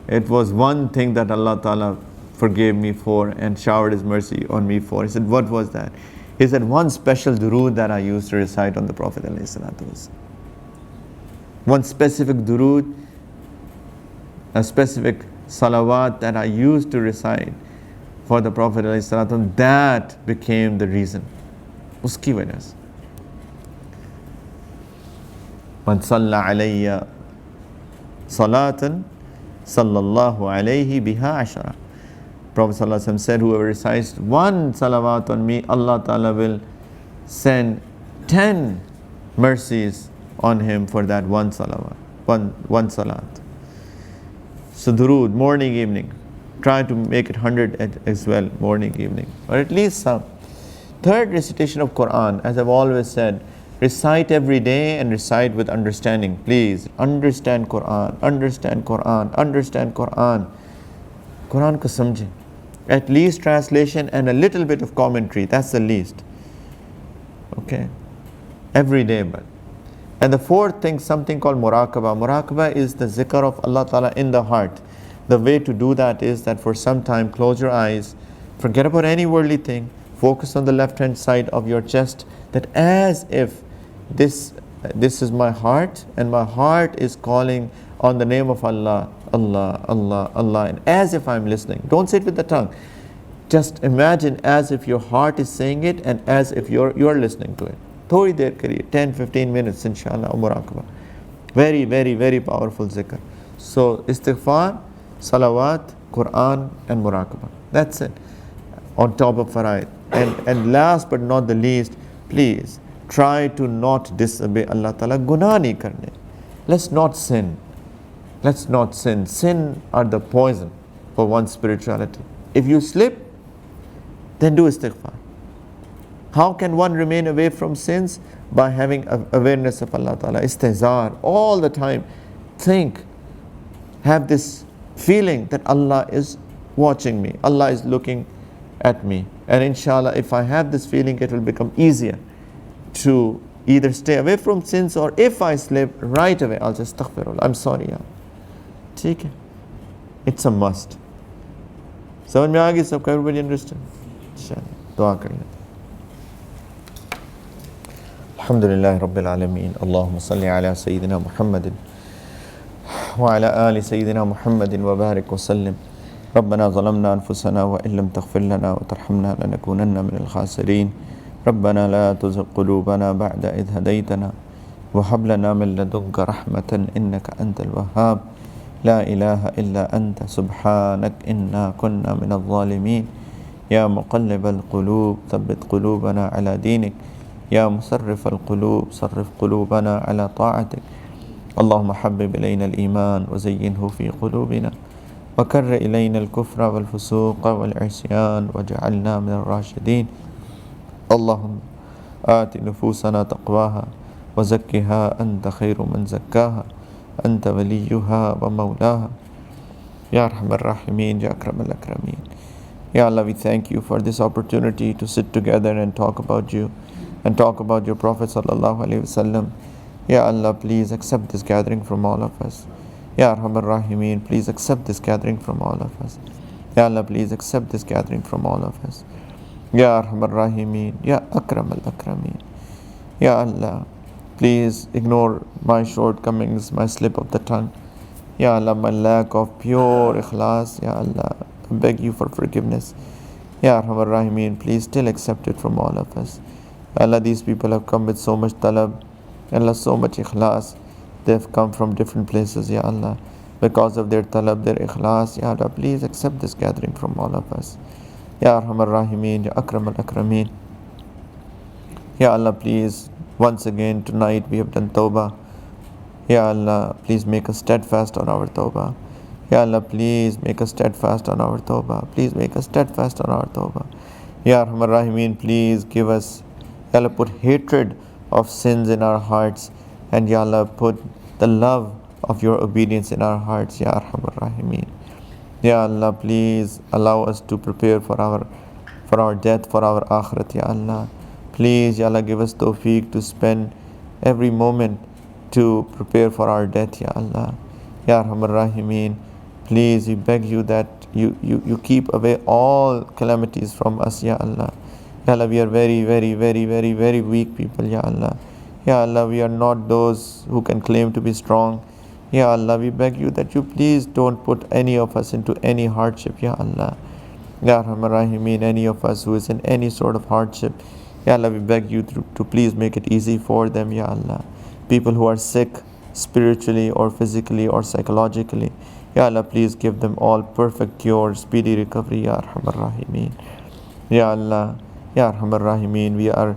It was one thing that Allah Ta'ala forgave me for and showered His mercy on me for. He said, what was that? He said, one special durood that I used to recite on the Prophet ﷺ. One specific durood, a specific salawat that I used to recite for the Prophet ﷺ, that became the reason. Uski wajah se. Man salla alayya salatan sallallahu alayhi biha ashara. Prophet ﷺ said, whoever recites one salawat on me, Allah Ta'ala will send 10 mercies on him for that one salawat, one salat. So durood, morning, evening. Try to make it 100 as well, morning, evening, or at least some. Third, recitation of Quran. As I've always said, recite every day and recite with understanding. Please, understand Quran, understand Quran, understand Quran. Quran ko samjhe. At least translation and a little bit of commentary, that's the least. Okay? Every day, but. And the fourth thing, something called muraqabah. Muraqabah is the zikr of Allah Ta'ala in the heart. The way to do that is that for some time, close your eyes, forget about any worldly thing, focus on the left-hand side of your chest, that as if this is my heart, and my heart is calling on the name of Allah, Allah, Allah, Allah, and as if I'm listening. Don't say it with the tongue. Just imagine as if your heart is saying it, and as if you're listening to it. Thodi der kariye, 10-15 minutes, inshallah, muraqabah. Very, very, very powerful zikr. So, istighfar, salawat, Quran, and muraqabah. That's it. On top of faraid. And last but not the least, please try to not disobey Allah Ta'ala. Gunah nahi karne. Let's not sin. Let's not sin. Sin are the poison for one's spirituality. If you slip, then do istighfar. How can one remain away from sins? By having awareness of Allah Ta'ala. Istihzar all the time. Think. Have this feeling that Allah is watching me, Allah is looking at me, and inshallah if I have this feeling, it will become easier to either stay away from sins, or if I slip, right away I'll just astaghfirullah, I'm sorry yaar. ठीक है, it's a must. समझ में आ गई सबको? Everybody understand? इंशाल्लाह दुआ कर लें. Alhamdulillah Rabbil Alameen. Allahumma salli ala Sayyidina Muhammadin وعلى آل سيدنا محمد وبارك وسلم. ربنا ظلمنا أنفسنا وإن لم تغفر لنا وترحمنا لنكونن من الخاسرين. ربنا لا تزغ قلوبنا بعد إذ هديتنا وهب لنا من لدنك رحمة إنك أنت الوهاب. لا إله إلا أنت سبحانك إنا كنا من الظالمين. يا مقلب القلوب ثبت قلوبنا على دينك. يا مصرف القلوب صرف قلوبنا على طاعتك. اللهم حبب إلينا الإيمان وزينه في قلوبنا وكر إلينا الكفر والفسوق والعصيان واجعلنا من الراشدين. اللهم آت نفوسنا تقواها وزكها أنت خير من زكاها أنت وليها ومولاها Ya Arhamar Rahimin, Ya Akram al-Akrameen. Ya Allah, we thank you for this opportunity to sit together and talk about you and talk about your Prophet Sallallahu Alaihi Wasallam. Ya Allah, please accept this gathering from all of us. Ya Arhamar Rahimin, please accept this gathering from all of us. Ya Allah, please accept this gathering from all of us. Ya Arhamar Rahimin, Ya Akram al-Akrameen. Ya Allah, please ignore my shortcomings, my slip of the tongue. Ya Allah, my lack of pure ikhlas, Ya Allah, I beg you for forgiveness. Ya Arhamar Rahimin, please still accept it from all of us. Ya Allah, these people have come with so much talab, Ya Allah, so much ikhlas. They have come from different places, Ya Allah. Because of their talab, their ikhlas, Ya Allah, please accept this gathering from all of us. Ya Arhamar Rahimin, Ya Akram al-Akrameen. Ya Allah, please, once again tonight we have done tawbah. Ya Allah, please make us steadfast on our tawbah. Ya Allah, please make us steadfast on our tawbah. Please make us steadfast on our tawbah. Ya Arhamar Rahimin, please give us, Ya Allah, put hatred of sins in our hearts, and Ya Allah, put the love of your obedience in our hearts, Ya Arhamar Rahimin. Ya Allah, please allow us to prepare for our death, for our akhirat, Ya Allah. Please, Ya Allah, give us tawfiq to spend every moment to prepare for our death, Ya Allah. Ya Arhamar Rahimin, please, we beg you that you keep away all calamities from us, Ya Allah. Ya Allah, we are very, very, very, very, very weak people, Ya Allah. Ya Allah, we are not those who can claim to be strong. Ya Allah, we beg you that you please don't put any of us into any hardship, Ya Allah. Ya Arhamar Rahimin, any of us who is in any sort of hardship, Ya Allah, we beg you to please make it easy for them, Ya Allah. People who are sick spiritually or physically or psychologically, Ya Allah, please give them all perfect cure, speedy recovery, Ya Arhamar Rahimin. Ya Allah, Ya Arhamar Rahimin, we are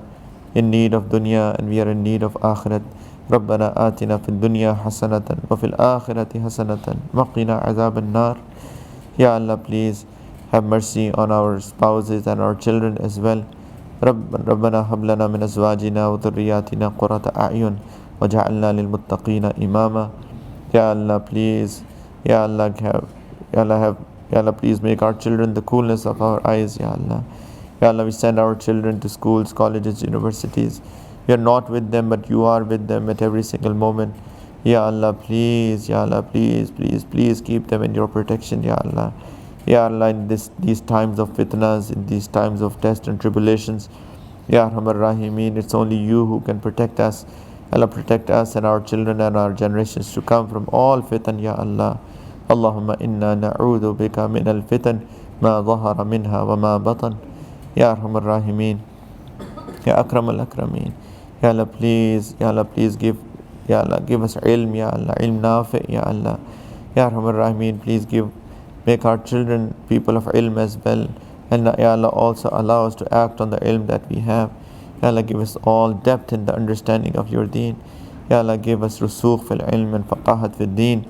in need of dunya and we are in need of akhirat. ربنا آتنا في الدنيا حسنة وفي الآخرة حسنة وقنا عذاب النار. Ya Allah, please have mercy on our spouses and our children as well. ربنا هب لنا من أزواجنا وذرياتنا قرة أعين وجعلنا للمتقين إماما. Ya Allah, please, Ya Allah, Ya Allah, please make our children the coolness of our eyes, Ya Allah. Ya Allah, we send our children to schools, colleges, universities. We are not with them, but you are with them at every single moment. Ya Allah, please, Ya Allah, please, please, please keep them in your protection, Ya Allah. Ya Allah, in these times of fitnas, in these times of test and tribulations, Ya Arhamar Rahimin, it's only you who can protect us. Allah, protect us and our children and our generations to come from all fitan, Ya Allah. Allahumma inna na'udhu bika min al-fitan ma dhahara minha wa ma batan. Ya Arhamar Rahimin, Ya Akram al-Akrameen. Ya Allah, please give, Ya Allah, give us ilm, Ya Allah, ilm nafi, Ya Allah. Ya Arhamar Rahimin, please make our children people of ilm as well. And Ya Allah, also allow us to act on the ilm that we have. Ya Allah, give us all depth in the understanding of your deen. Ya Allah, give us rusukh fil ilm and faqahat fil deen.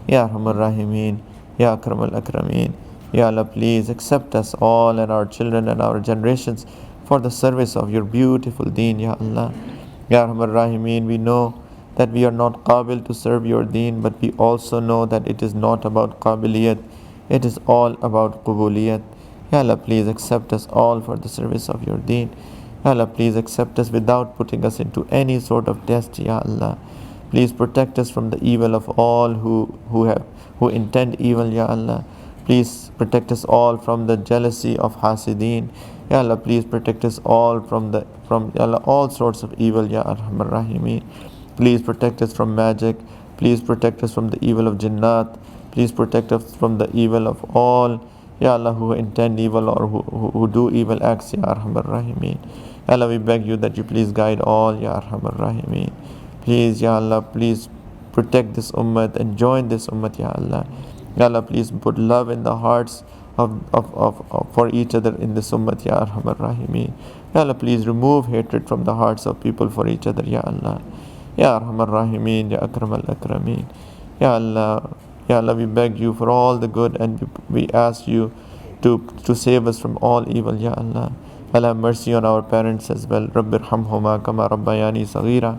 Ya Arhamar Rahimin, Ya Akram al-Akrameen. Ya Allah, please accept us all and our children and our generations for the service of your beautiful deen, Ya Allah. Ya Arhamar Rahimin, we know that we are not qabil to serve your deen, but we also know that it is not about qabiliyat, it is all about qubuliyat. Ya Allah, please accept us all for the service of your deen. Ya Allah, please accept us without putting us into any sort of test, Ya Allah. Please protect us from the evil of all who intend evil, Ya Allah. Please protect us all from the jealousy of hasideen. Ya Allah, please protect us all from Ya Allah, all sorts of evil, Ya Arhamar Rahimin. Please protect us from magic. Please protect us from the evil of jinnat. Please protect us from the evil of all, Ya Allah, who intend evil or who do evil acts, Ya Arhamar Rahimin. Ya Allah, we beg you that you please guide all, Ya Arhamar Rahimin. Please, Ya Allah, please protect this ummah and join this ummah, Ya Allah. Ya Allah, please put love in the hearts for each other in this ummah, Ya Arhamar Rahimin. Ya Allah, please remove hatred from the hearts of people for each other, Ya Allah. Ya Arhamar Rahimeen, Ya Akram al-Akrameen. Ya Allah, Ya Allah, we beg you for all the good, and we ask you to save us from all evil, Ya Allah. Allah, have mercy on our parents as well. Rabbir hamhuma kama rabbayani saghira.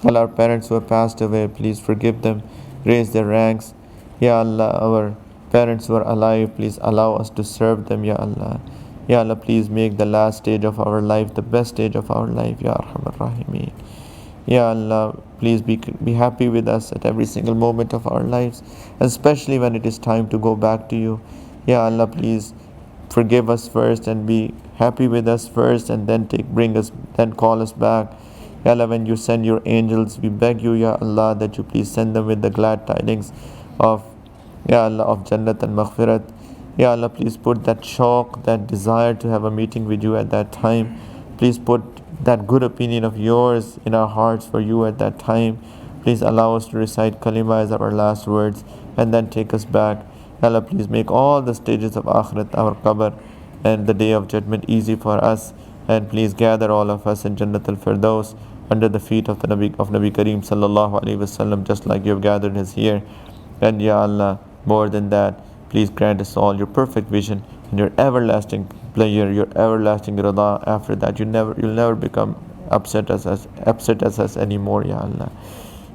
All our parents who have passed away, please forgive them, raise their ranks. Ya Allah, our parents who are alive, please allow us to serve them, Ya Allah. Ya Allah, please make the last stage of our life the best stage of our life, Ya Arhamar Rahimeen. Ya Allah, please be happy with us at every single moment of our lives, especially when it is time to go back to you. Ya Allah, please forgive us first and be happy with us first, and then call us back. Ya Allah, when you send your angels, we beg you, Ya Allah, that you please send them with the glad tidings of, Ya Allah, of Jannat and Maghfirat. Ya Allah, please put that shauq, that desire to have a meeting with you at that time. Please put that good opinion of yours in our hearts for you at that time. Please allow us to recite kalima as our last words and then take us back. Ya Allah, please make all the stages of Akhirat, our qabr, and the day of judgment easy for us. And please gather all of us in Jannat al-Firdaus under the feet of Nabi Kareem sallallahu alaihi wasallam, just like you have gathered us here. And Ya Allah, more than that, please grant us all your perfect vision and your everlasting pleasure, your everlasting rida. After that, you'll never become upset as us anymore, Ya Allah.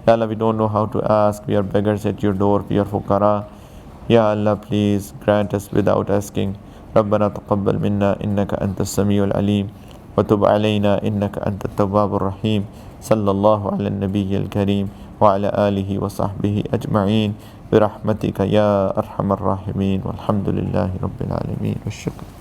Ya Allah, we don't know how to ask. We are beggars at your door. We are fuqara. Ya Allah, please grant us without asking. ربنا تقبل منا إنك أنت السميع العليم وتب علينا إنك أنت التواب الرحيم صلى الله على النبي الكريم وعلى آله وصحبه أجمعين برحمتك يا أرحم الراحمين والحمد لله رب العالمين والشكر.